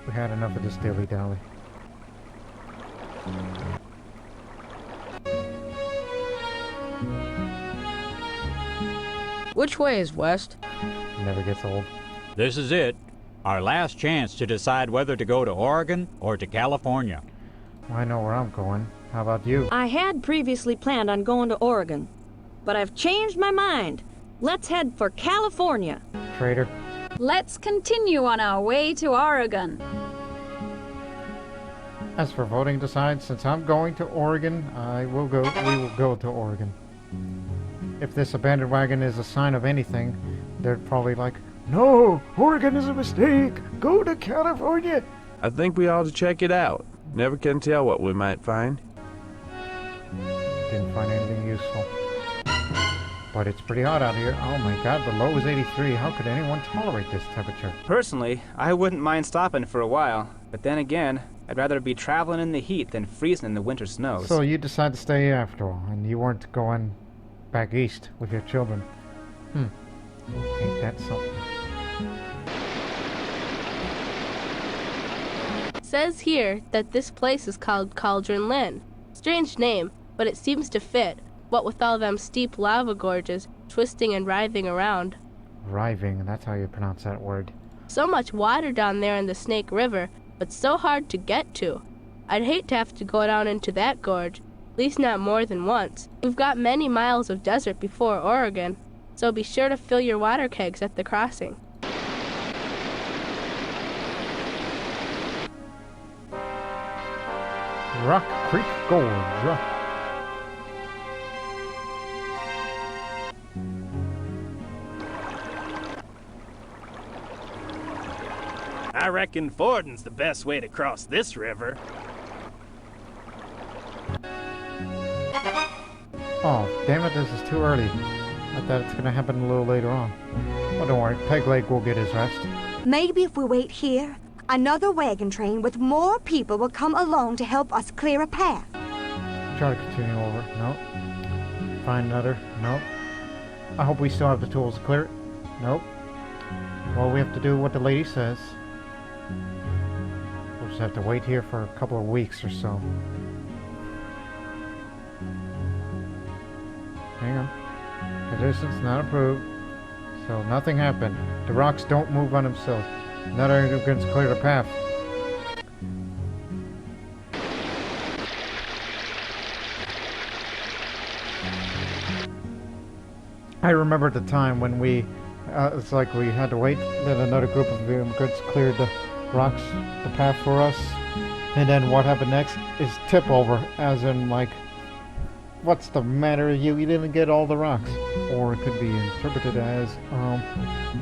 Speaker 1: We had enough of this dilly-dally.
Speaker 6: Which way is west?
Speaker 1: Never gets old.
Speaker 24: This is it. Our last chance to decide whether to go to Oregon or to California.
Speaker 1: I know where I'm going. How about you?
Speaker 12: I had previously planned on going to Oregon, but I've changed my mind. Let's head for California.
Speaker 1: Traitor.
Speaker 4: Let's continue on our way to Oregon.
Speaker 1: As for voting decides, since I'm going to Oregon, we will go to Oregon. If this abandoned wagon is a sign of anything, they're probably like, no, Oregon is a mistake. Go to California.
Speaker 16: I think we ought to check it out. Never can tell what we might find.
Speaker 1: Didn't find anything useful. But it's pretty hot out here. Oh my god, the low is 83. How could anyone tolerate this temperature?
Speaker 7: Personally, I wouldn't mind stopping for a while. But then again, I'd rather be traveling in the heat than freezing in the winter snows.
Speaker 1: So you decided to stay after all, and you weren't going back east with your children. Ain't that something?
Speaker 2: Says here that this place is called Cauldron Linn. Strange name, but it seems to fit, what with all them steep lava gorges twisting and writhing around.
Speaker 1: Writhing, that's how you pronounce that word.
Speaker 2: So much water down there in the Snake River, but so hard to get to. I'd hate to have to go down into that gorge, at least not more than once. We've got many miles of desert before Oregon, so be sure to fill your water kegs at the crossing.
Speaker 1: Rock Creek Gorge.
Speaker 19: I reckon fording's the best way to cross this river.
Speaker 1: Oh, damn it, this is too early. I thought it's gonna happen a little later on. Oh, don't worry, Pegleg will get his rest.
Speaker 23: Maybe if we wait here, another wagon train with more people will come along to help us clear a path.
Speaker 1: Try to continue over. Nope. Find another. Nope. I hope we still have the tools to clear it. Nope. Well, we have to do what the lady says. We'll just have to wait here for a couple of weeks or so. Hang on. Conditions not approved. So nothing happened. The rocks don't move on themselves. Another immigrants clear the path. I remember the time when it's like we had to wait, then another group of immigrants cleared the rocks, the path for us, and then what happened next is tip over, as in like, what's the matter with you? You didn't get all the rocks. Or it could be interpreted as,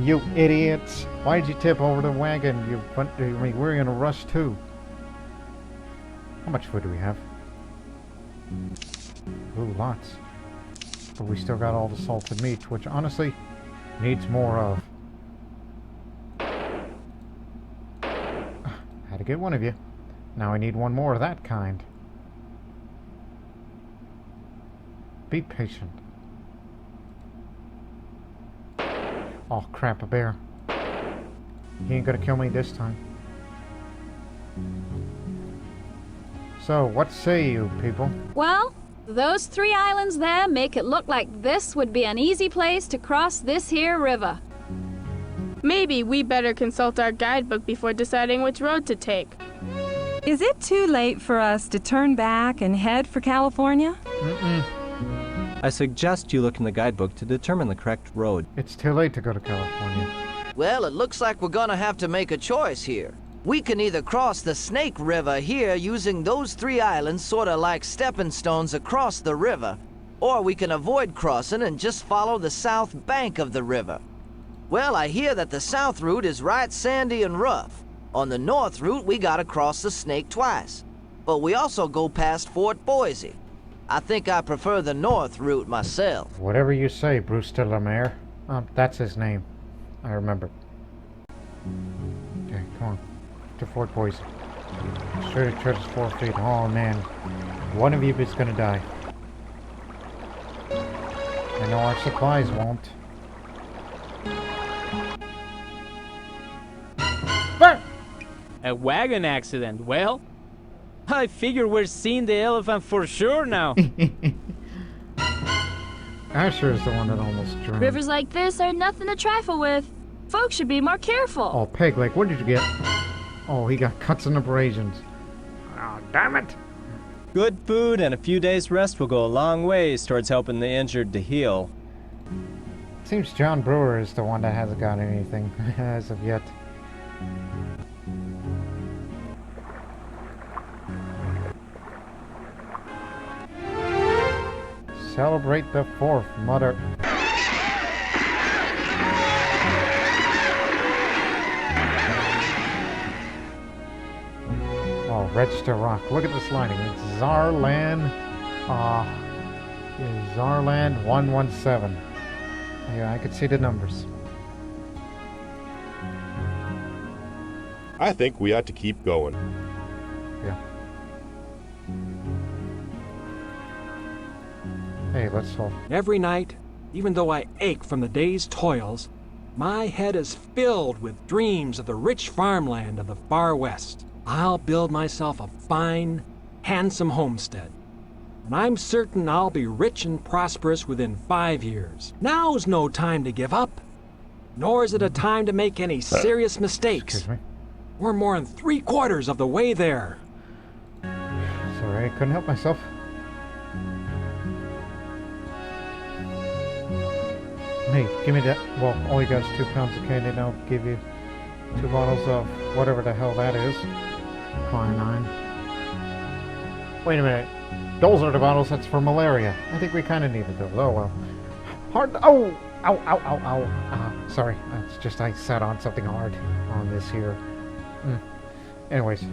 Speaker 1: you idiots. Why did you tip over the wagon? I mean, we're in a rush too. How much food do we have? Ooh, lots. But we still got all the salted meats, which honestly needs more of. Had to get one of you. Now I need one more of that kind. Be patient. Oh crap, a bear. He ain't gonna kill me this time. So, what say you, people?
Speaker 4: Well, those 3 islands there make it look like this would be an easy place to cross this here river.
Speaker 2: Maybe we better consult our guidebook before deciding which road to take.
Speaker 9: Is it too late for us to turn back and head for California?
Speaker 14: I suggest you look in the guidebook to determine the correct road.
Speaker 1: It's too late to go to California.
Speaker 22: Well, it looks like we're gonna have to make a choice here. We can either cross the Snake River here using those 3 islands sort of like stepping stones across the river, or we can avoid crossing and just follow the south bank of the river. Well, I hear that the south route is right sandy and rough. On the north route, we gotta cross the Snake twice. But we also go past Fort Boise. I think I prefer the north route myself.
Speaker 1: Whatever you say, Brewster Lemaire. That's his name. I remember. Okay, come on. To Fort Boise. Straight at church is 4 feet. Oh man. One of you is gonna die. I know our supplies won't.
Speaker 5: A wagon accident. Well, I figure we're seeing the elephant for sure now.
Speaker 1: Asher is the one that almost drowned.
Speaker 15: Rivers like this are nothing to trifle with. Folks should be more careful.
Speaker 1: Oh, Peg Leg, what did you get? Oh, he got cuts and abrasions.
Speaker 11: Oh, damn it.
Speaker 14: Good food and a few days' rest will go a long ways towards helping the injured to heal.
Speaker 1: Seems John Brewer is the one that hasn't got anything as of yet. Celebrate the 4th, Mother. Oh, Register Rock. Look at this lighting. It's Zarland. Zarland 117. Yeah, I could see the numbers.
Speaker 18: I think we ought to keep going.
Speaker 1: Yeah. Hey, let's hope.
Speaker 8: Every night, even though I ache from the day's toils, my head is filled with dreams of the rich farmland of the far west. I'll build myself a fine, handsome homestead. And I'm certain I'll be rich and prosperous within 5 years. Now's no time to give up, nor is it a time to make any serious mistakes.
Speaker 1: Excuse me.
Speaker 8: We're more than 3/4 of the way there.
Speaker 1: Sorry, I couldn't help myself. Hey, give me that. Well, all you got is 2 pounds of candy, and I'll give you 2 bottles of whatever the hell that is. Quinine. Wait a minute. Those are the bottles that's for malaria. I think we kind of needed those. Oh, well. Hard. Oh! Ow, ow, ow, ow. Sorry. It's just I sat on something hard on this here. Anyways.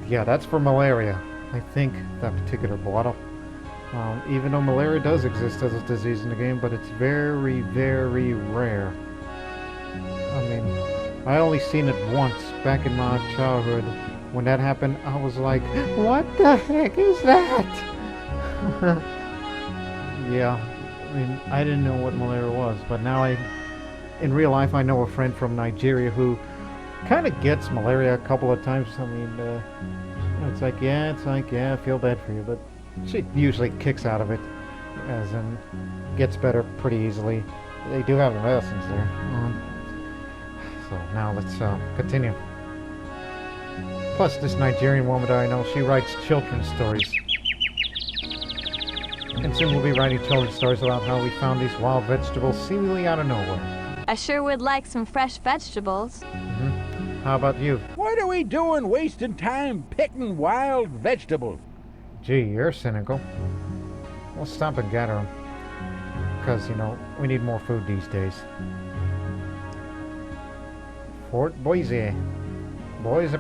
Speaker 1: Yeah, that's for malaria. I think that particular bottle. Even though malaria does exist as a disease in the game, but it's very, very rare. I mean, I only seen it once back in my childhood. When that happened, I was like, what the heck is that? Yeah, I mean, I didn't know what malaria was, but now in real life, I know a friend from Nigeria who kind of gets malaria a couple of times. I mean, it's like, yeah, I feel bad for you, but she usually kicks out of it, as in gets better pretty easily. They do have the medicines there. So now let's continue. Plus, this Nigerian woman that I know, she writes children's stories. And soon we'll be writing children's stories about how we found these wild vegetables seemingly out of nowhere.
Speaker 2: I sure would like some fresh vegetables.
Speaker 1: How about you?
Speaker 20: What are we doing wasting time picking wild vegetables?
Speaker 1: Gee, you're cynical. We'll stop and gather them. Because, you know, we need more food these days. Fort Boise. Boise.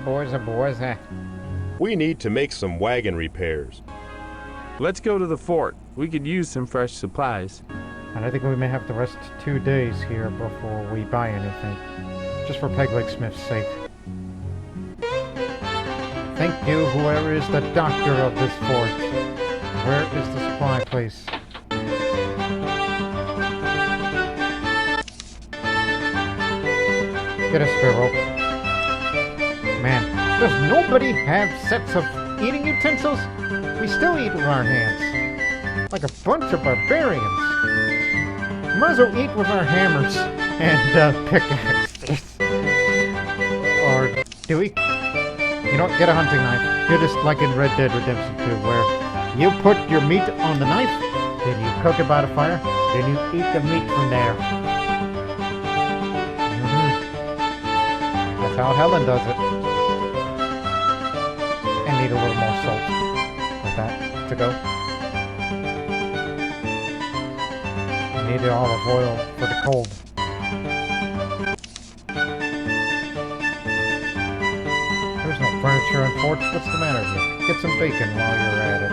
Speaker 18: We need to make some wagon repairs.
Speaker 16: Let's go to the fort. We could use some fresh supplies.
Speaker 1: And I think we may have to rest 2 days here before we buy anything. Just for Peg Leg Smith's sake. Thank you, whoever is the doctor of this fort. Where is the supply place? Get a spare rope. Man, does nobody have sets of eating utensils? We still eat with our hands. Like a bunch of barbarians. Might as well eat with our hammers and pickaxes. Or do we? You don't get a hunting knife. Do this like in Red Dead Redemption 2, where you put your meat on the knife, then you cook it by the fire, then you eat the meat from there. That's how Helen does it. And need a little more salt. Like that to go. Need the olive oil for the cold. Porch, what's the matter with you? Get some bacon while you're at it.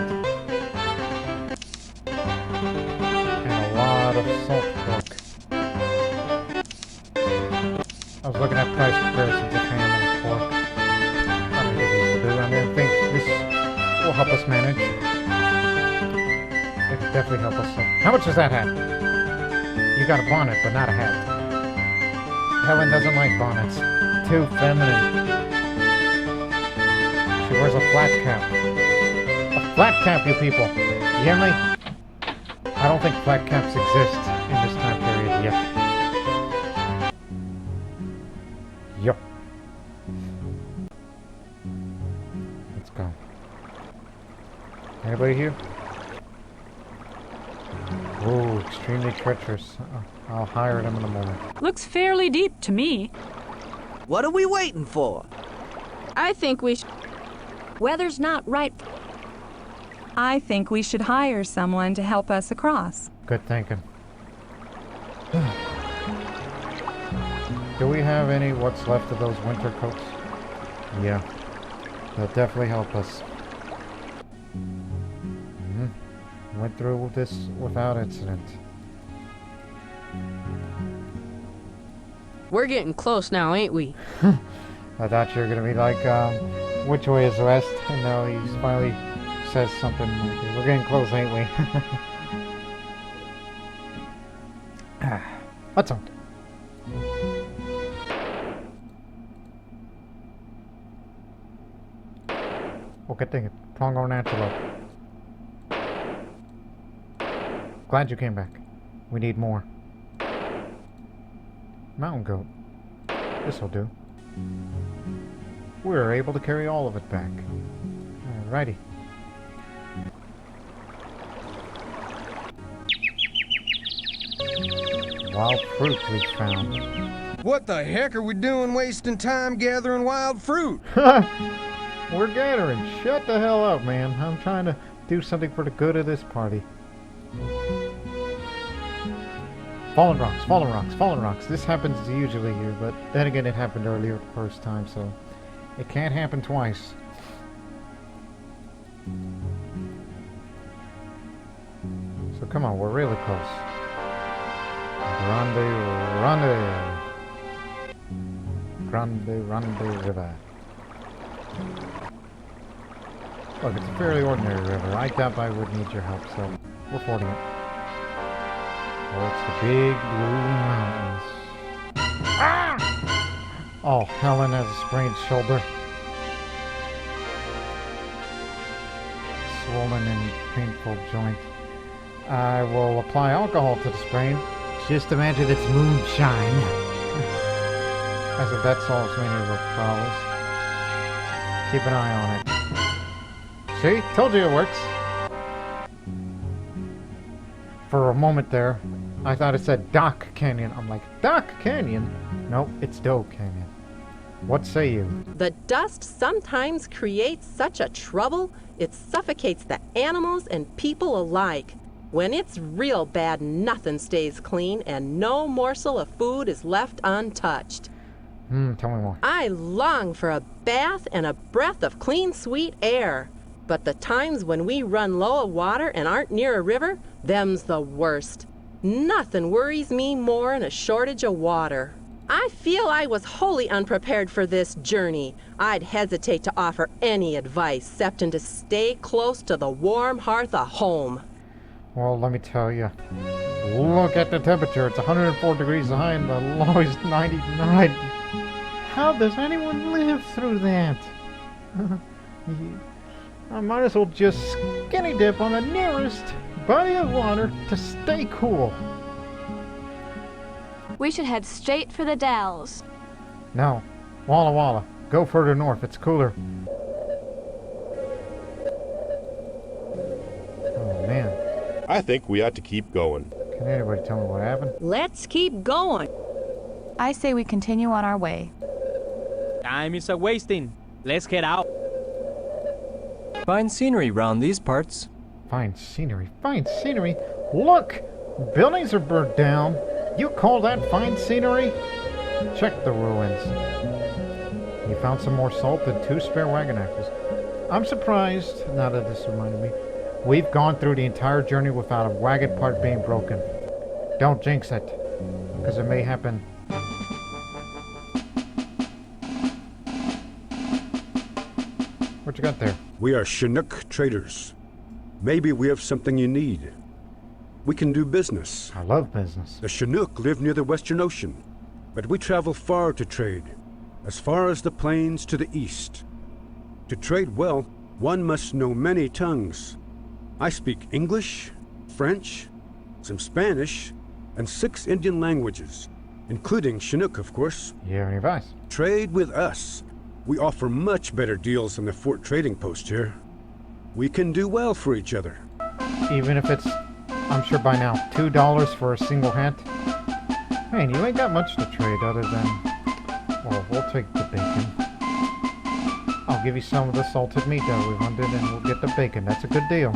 Speaker 1: And a lot of salt pork. I was looking at price comparisons of ham and pork. I don't think these will do. I mean, I think this will help us manage. It could definitely help us. How much is that hat? You got a bonnet, but not a hat. Helen doesn't like bonnets. Too feminine. She wears a flat cap. A flat cap, you people. You hear me? I don't think flat caps exist in this time period yet. Yup. Let's go. Anybody here? Ooh, extremely treacherous. I'll hire them in a moment.
Speaker 4: Looks fairly deep to me.
Speaker 22: What are we waiting for?
Speaker 4: I think we should.
Speaker 12: Weather's not right.
Speaker 9: I think we should hire someone to help us across.
Speaker 1: Good thinking. Do we have any what's left of those winter coats? Yeah. That'll definitely help us. Went through this without incident.
Speaker 6: We're getting close now, ain't we?
Speaker 1: I thought you were gonna be like, which way is west? And now he finally says something like, we're getting close, ain't we? What's on? Okay, dang it. Pongo and antelope. Glad you came back. We need more. Mountain goat. This'll do. We were able to carry all of it back. Alrighty. Wild fruit we found.
Speaker 3: What the heck are we doing wasting time gathering wild fruit?
Speaker 1: We're gathering. Shut the hell up, man. I'm trying to do something for the good of this party. Fallen rocks, fallen rocks, fallen rocks. This happens usually here, but then again it happened earlier the first time, so it can't happen twice. So come on, we're really close. Grande River. Look, it's a fairly ordinary river. I doubt I would need your help, so we're fording it. Oh, it's the big blue mountains. Ah! Oh, Helen has a sprained shoulder. Swollen and painful joint. I will apply alcohol to the sprain. Just imagine it's moonshine. As if that solves many of our problems. Keep an eye on it. See? Told you it works. For a moment there, I thought it said Dock Canyon. I'm like, Dock Canyon? Nope, it's Doe Canyon. What say you?
Speaker 10: The dust sometimes creates such a trouble, it suffocates the animals and people alike. When it's real bad, nothing stays clean and no morsel of food is left untouched.
Speaker 1: Tell me more.
Speaker 10: I long for a bath and a breath of clean, sweet air. But the times when we run low of water and aren't near a river, them's the worst. Nothing worries me more than a shortage of water. I feel I was wholly unprepared for this journey. I'd hesitate to offer any advice excepting to stay close to the warm hearth of home.
Speaker 1: Well, let me tell you. Look at the temperature. It's 104 degrees high and the low is 99. How does anyone live through that? I might as well just skinny dip on the nearest body of water to stay cool.
Speaker 4: We should head straight for the Dells.
Speaker 1: No. Walla Walla. Go further north. It's cooler. Oh, man.
Speaker 18: I think we ought to keep going.
Speaker 1: Can anybody tell me what happened?
Speaker 12: Let's keep going.
Speaker 13: I say we continue on our way.
Speaker 5: Time is a-wasting. Let's get out.
Speaker 14: Fine scenery round these parts.
Speaker 1: Fine scenery. Fine scenery? Look! Buildings are burnt down. You call that fine scenery? Check the ruins. You found some more salt and 2 spare wagon axles. I'm surprised, now that this reminded me, we've gone through the entire journey without a wagon part being broken. Don't jinx it, because it may happen. What you got there?
Speaker 7: We are Chinook traders. Maybe we have something you need. We can do business.
Speaker 1: I love business.
Speaker 7: The Chinook live near the Western Ocean, but we travel far to trade, as far as the plains to the east. To trade well, one must know many tongues. I speak English, French, some Spanish, and 6 Indian languages, including Chinook, of course.
Speaker 1: You have any advice?
Speaker 7: Trade with us. We offer much better deals than the Fort Trading Post here. We can do well for each other.
Speaker 1: Even if it's, I'm sure by now, $2 for a single hat? Man, you ain't got much to trade other than... Well, we'll take the bacon. I'll give you some of the salted meat that we wanted, and we'll get the bacon. That's a good deal.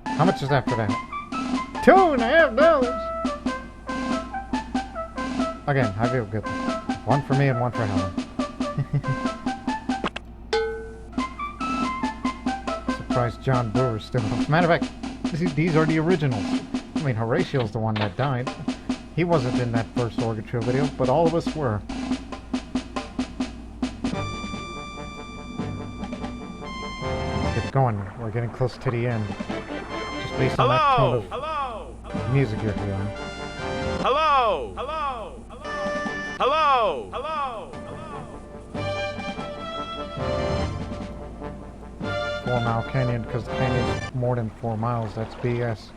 Speaker 1: How much is that for that? $2.50! Again, I feel good. One for me and one for Helen. Surprised John Brewer's still... Matter of fact, these are the originals. I mean, Horatio's the one that died. He wasn't in that first Oregon Trail video, but all of us were. Let's get going. We're getting close to the end. Just based on that tone of music you're hearing.
Speaker 19: Hello! Hello! Hello! Hello!
Speaker 1: 4 Mile Canyon, because the canyon's more than 4 miles. That's BS.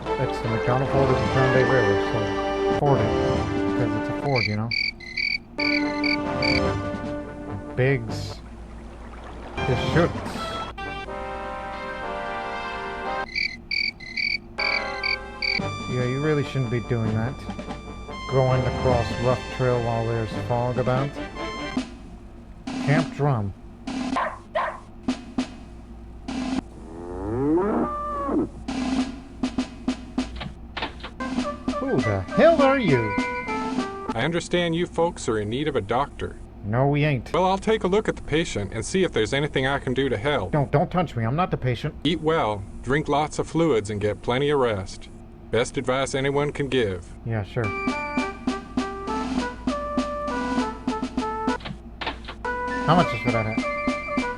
Speaker 1: That's the McDonald Ford of the John Day River, so ford it, because it's a ford, you know. Biggs. Deschutes. Yeah, you really shouldn't be doing that. Going across rough trail while there's fog about. Camp Drum. Who the hell are you?
Speaker 17: I understand you folks are in need of a doctor.
Speaker 1: No, we ain't.
Speaker 17: Well, I'll take a look at the patient and see if there's anything I can do to help.
Speaker 1: Don't touch me. I'm not the patient.
Speaker 17: Eat well, drink lots of fluids, and get plenty of rest. Best advice anyone can give.
Speaker 1: Yeah, sure. How much is for that hat?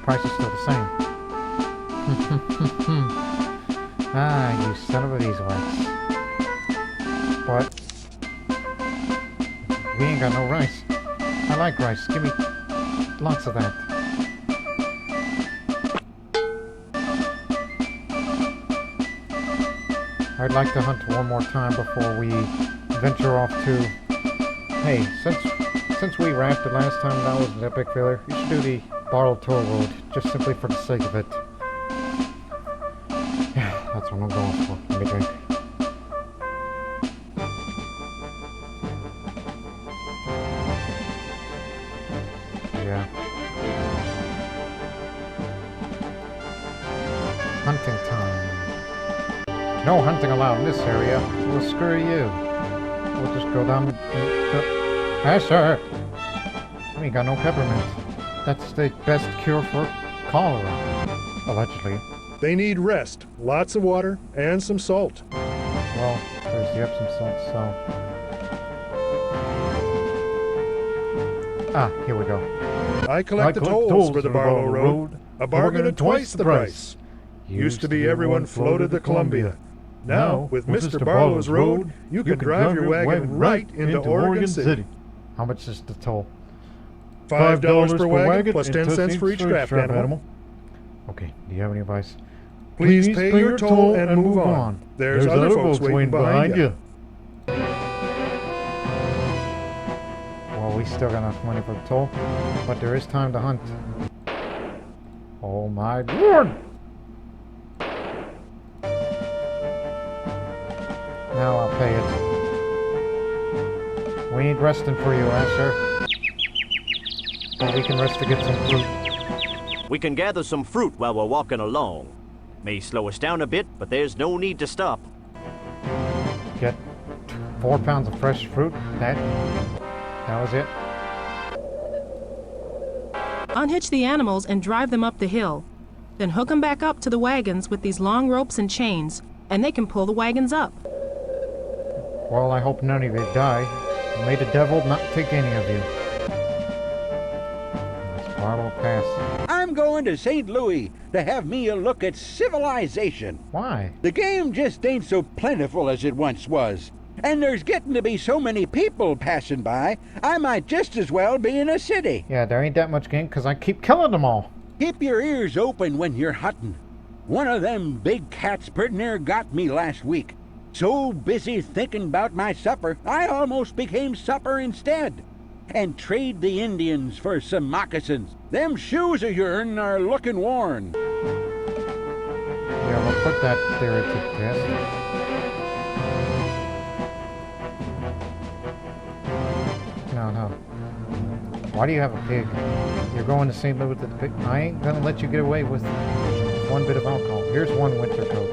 Speaker 1: Price is still the same. Ah, you son of a beeswax. But we ain't got no rice. I like rice. Give me lots of that. I'd like to hunt one more time before we venture off to... Hey, since we rafted last time, that was an epic failure. You should do the Barrel Toll Road, just simply for the sake of it. Yeah, that's what I'm going for. Let me drink. Yeah. Hunting time. No hunting allowed in this area. Well, screw you. We'll just go down the... Yes, sir. We ain't got no peppermint. That's the best cure for cholera. Allegedly.
Speaker 21: They need rest, lots of water, and some salt.
Speaker 1: Well, there's the Epsom salt, so... Ah, here we go.
Speaker 21: I collect the tolls for the Barlow Road. A bargain at twice the price. Used to be everyone floated the Columbia. Now, with Mr. Barlow's Road, you can drive your wagon right into Oregon City.
Speaker 1: How much is the toll?
Speaker 21: $5 per wagon, plus 10 cents for each draft animal.
Speaker 1: Okay, do you have any advice?
Speaker 21: Please pay your toll and move on. There's other folks waiting behind you.
Speaker 1: Well, we still got enough money for the toll, but there is time to hunt. Oh my lord! Now I'll pay it. We ain't resting for you, Asher. But we can rest to get some fruit.
Speaker 24: We can gather some fruit while we're walking along. May slow us down a bit, but there's no need to stop.
Speaker 1: Get 4 pounds of fresh fruit. That That was it?
Speaker 8: Unhitch the animals and drive them up the hill. Then hook them back up to the wagons with these long ropes and chains, and they can pull the wagons up.
Speaker 1: Well, I hope none of you die. May the devil not take any of you. Let's bottle pass.
Speaker 20: I'm going to St. Louis to have me a look at civilization.
Speaker 1: Why?
Speaker 20: The game just ain't so plentiful as it once was. And there's getting to be so many people passing by, I might just as well be in a city.
Speaker 1: Yeah, there ain't that much game because I keep killing them all.
Speaker 20: Keep your ears open when you're hunting. One of them big cats pretty near got me last week. So busy thinking about my supper, I almost became supper instead. And trade the Indians for some moccasins. Them shoes of yourn are looking worn.
Speaker 1: Yeah, we'll put that there to test. No. Why do you have a pig? You're going to St. Louis with the pig? I ain't gonna let you get away with one bit of alcohol. Here's one winter coat.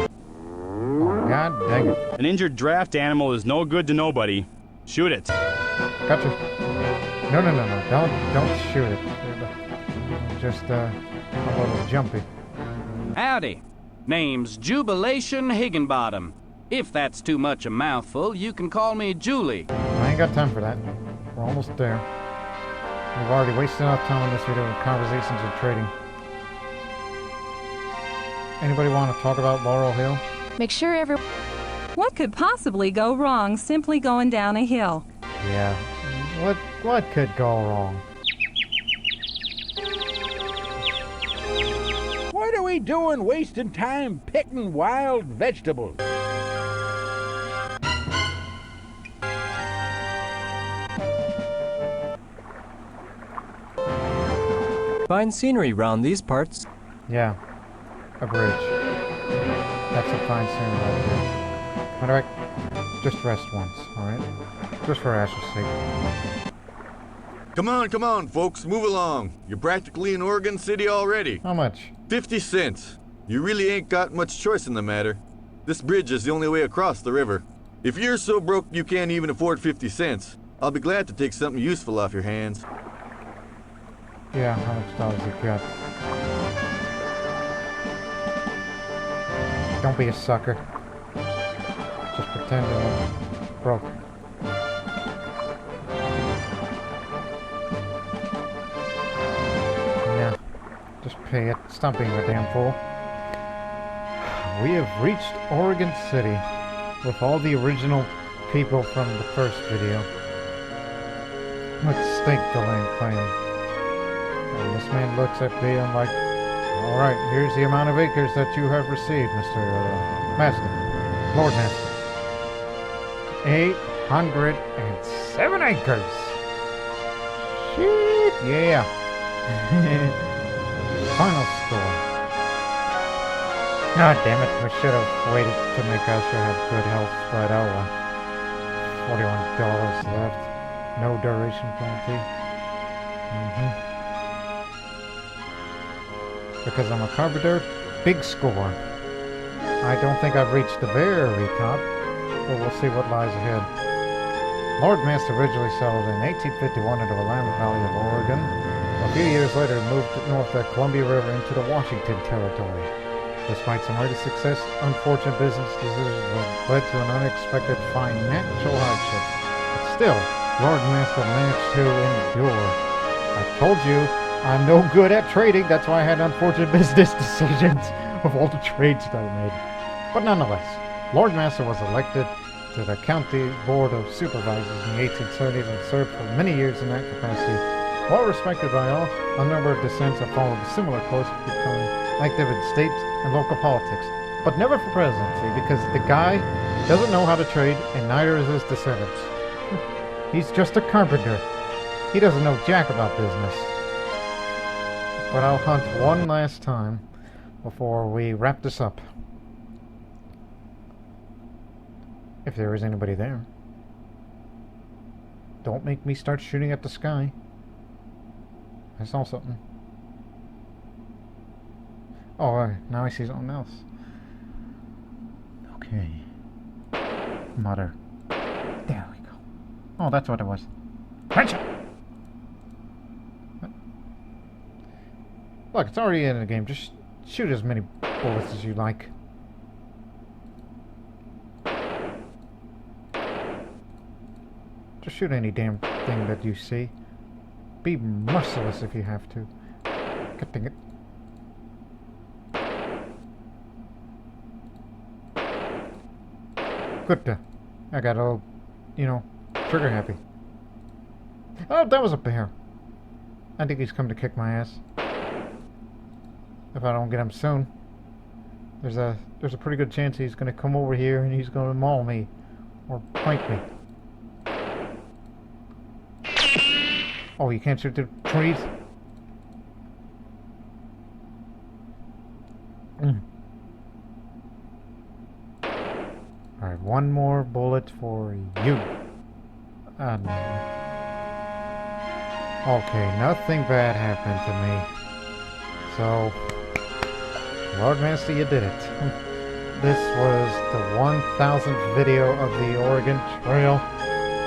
Speaker 1: Oh, God dang it.
Speaker 11: An injured draft animal is no good to nobody. Shoot it.
Speaker 1: Gotcha. No. Don't shoot it. Just, a little jumpy.
Speaker 15: Howdy. Name's Jubilation Higginbottom. If that's too much a mouthful, you can call me Julie.
Speaker 1: I ain't got time for that. We're almost there. We've already wasted enough time on this video with conversations and trading. Anybody want to talk about Laurel Hill?
Speaker 13: Make sure
Speaker 9: What could possibly go wrong simply going down a hill?
Speaker 1: Yeah. What could go wrong?
Speaker 20: What are we doing wasting time picking wild vegetables?
Speaker 14: Fine scenery round these parts.
Speaker 1: Yeah. A bridge. That's a fine scenery right there. Alright. Just rest once, alright? Just for Ash's sake.
Speaker 23: Come on, folks, move along. You're practically in Oregon City already.
Speaker 1: How much?
Speaker 23: 50 cents. You really ain't got much choice in the matter. This bridge is the only way across the river. If you're so broke you can't even afford 50 cents, I'll be glad to take something useful off your hands.
Speaker 1: Yeah, how much dollars you got? Don't be a sucker. Just pretend you're broke. Yeah, just pay it. Stop being a damn fool. We have reached Oregon City with all the original people from the first video. Let's stake the land claim. And this man looks at me and like, alright, here's the amount of acres that you have received, Mr. Master. Lord Master. 807 acres! Shit, yeah. Final score. God damn it, we should have waited to make Usher have good health, but oh well. $41 left. No duration penalty. Because I'm a carpenter, big score. I don't think I've reached the very top, but we'll see what lies ahead. Lord Masta originally settled in 1851 into Willamette Valley of Oregon. A few years later, moved north the Columbia River into the Washington Territory. Despite some early success, unfortunate business decisions led to an unexpected financial hardship. But still, Lord Masta managed to endure. I told you, I'm no good at trading. That's why I had unfortunate business decisions of all the trades that I made. But nonetheless, Lord Masta was elected to the County Board of Supervisors in the 1870s and served for many years in that capacity. Well respected by all, a number of descendants have followed a similar course, becoming active in state and local politics, but never for presidency because the guy doesn't know how to trade and neither is his descendants. He's just a carpenter. He doesn't know jack about business. But I'll hunt one last time before we wrap this up. If there is anybody there. Don't make me start shooting at the sky. I saw something. Oh, now I see something else. Okay. Mother. There we go. Oh, that's what it was. Look, it's already in the game. Just shoot as many bullets as you like. Just shoot any damn thing that you see. Be merciless if you have to. God dang it. Good. I got all, trigger happy. Oh, that was a bear. I think he's come to kick my ass. If I don't get him soon. There's a pretty good chance he's gonna come over here and he's gonna maul me. Or prank me. Oh, you can't shoot the trees? Alright, one more bullet for you. Okay, nothing bad happened to me. So, Lordmaster, you did it. This was the 1000th video of the Oregon Trail.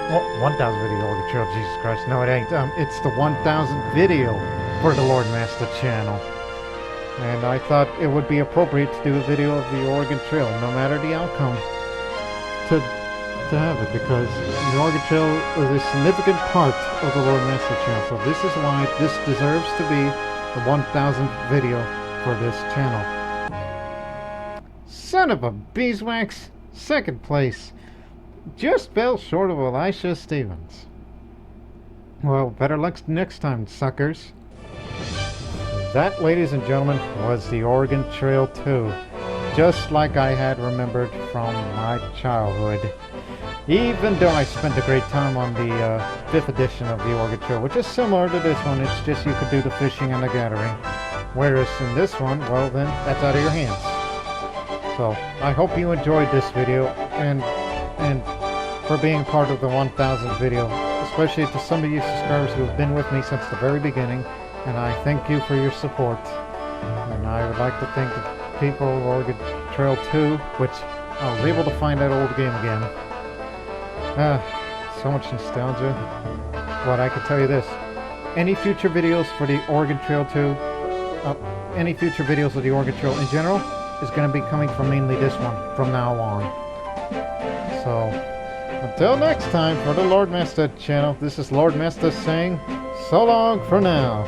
Speaker 1: Well, 1000th video of the Oregon Trail, Jesus Christ. No, it ain't. It's the 1000th video for the Lordmaster channel. And I thought it would be appropriate to do a video of the Oregon Trail, no matter the outcome, to have it, because the Oregon Trail is a significant part of the Lordmaster channel. So this is why this deserves to be the 1000th video for this channel. Son of a beeswax! Second place. Just fell short of Elisha Stevens. Well, better luck next time, suckers. That, ladies and gentlemen, was the Oregon Trail 2. Just like I had remembered from my childhood. Even though I spent a great time on the 5th edition of the Oregon Trail, which is similar to this one, it's just you could do the fishing and the gathering. Whereas in this one, well then, that's out of your hands. So, I hope you enjoyed this video, and for being part of the 1000th video, especially to some of you subscribers who have been with me since the very beginning, and I thank you for your support. And I would like to thank the people of Oregon Trail 2, which I was able to find that old game again. So much nostalgia. But I can tell you this, any future videos for the Oregon Trail 2, any future videos of the Oregon Trail in general, is going to be coming from mainly this one from now on. So, until next time, for the Lordmaster channel, this is Lordmaster saying, so long for now.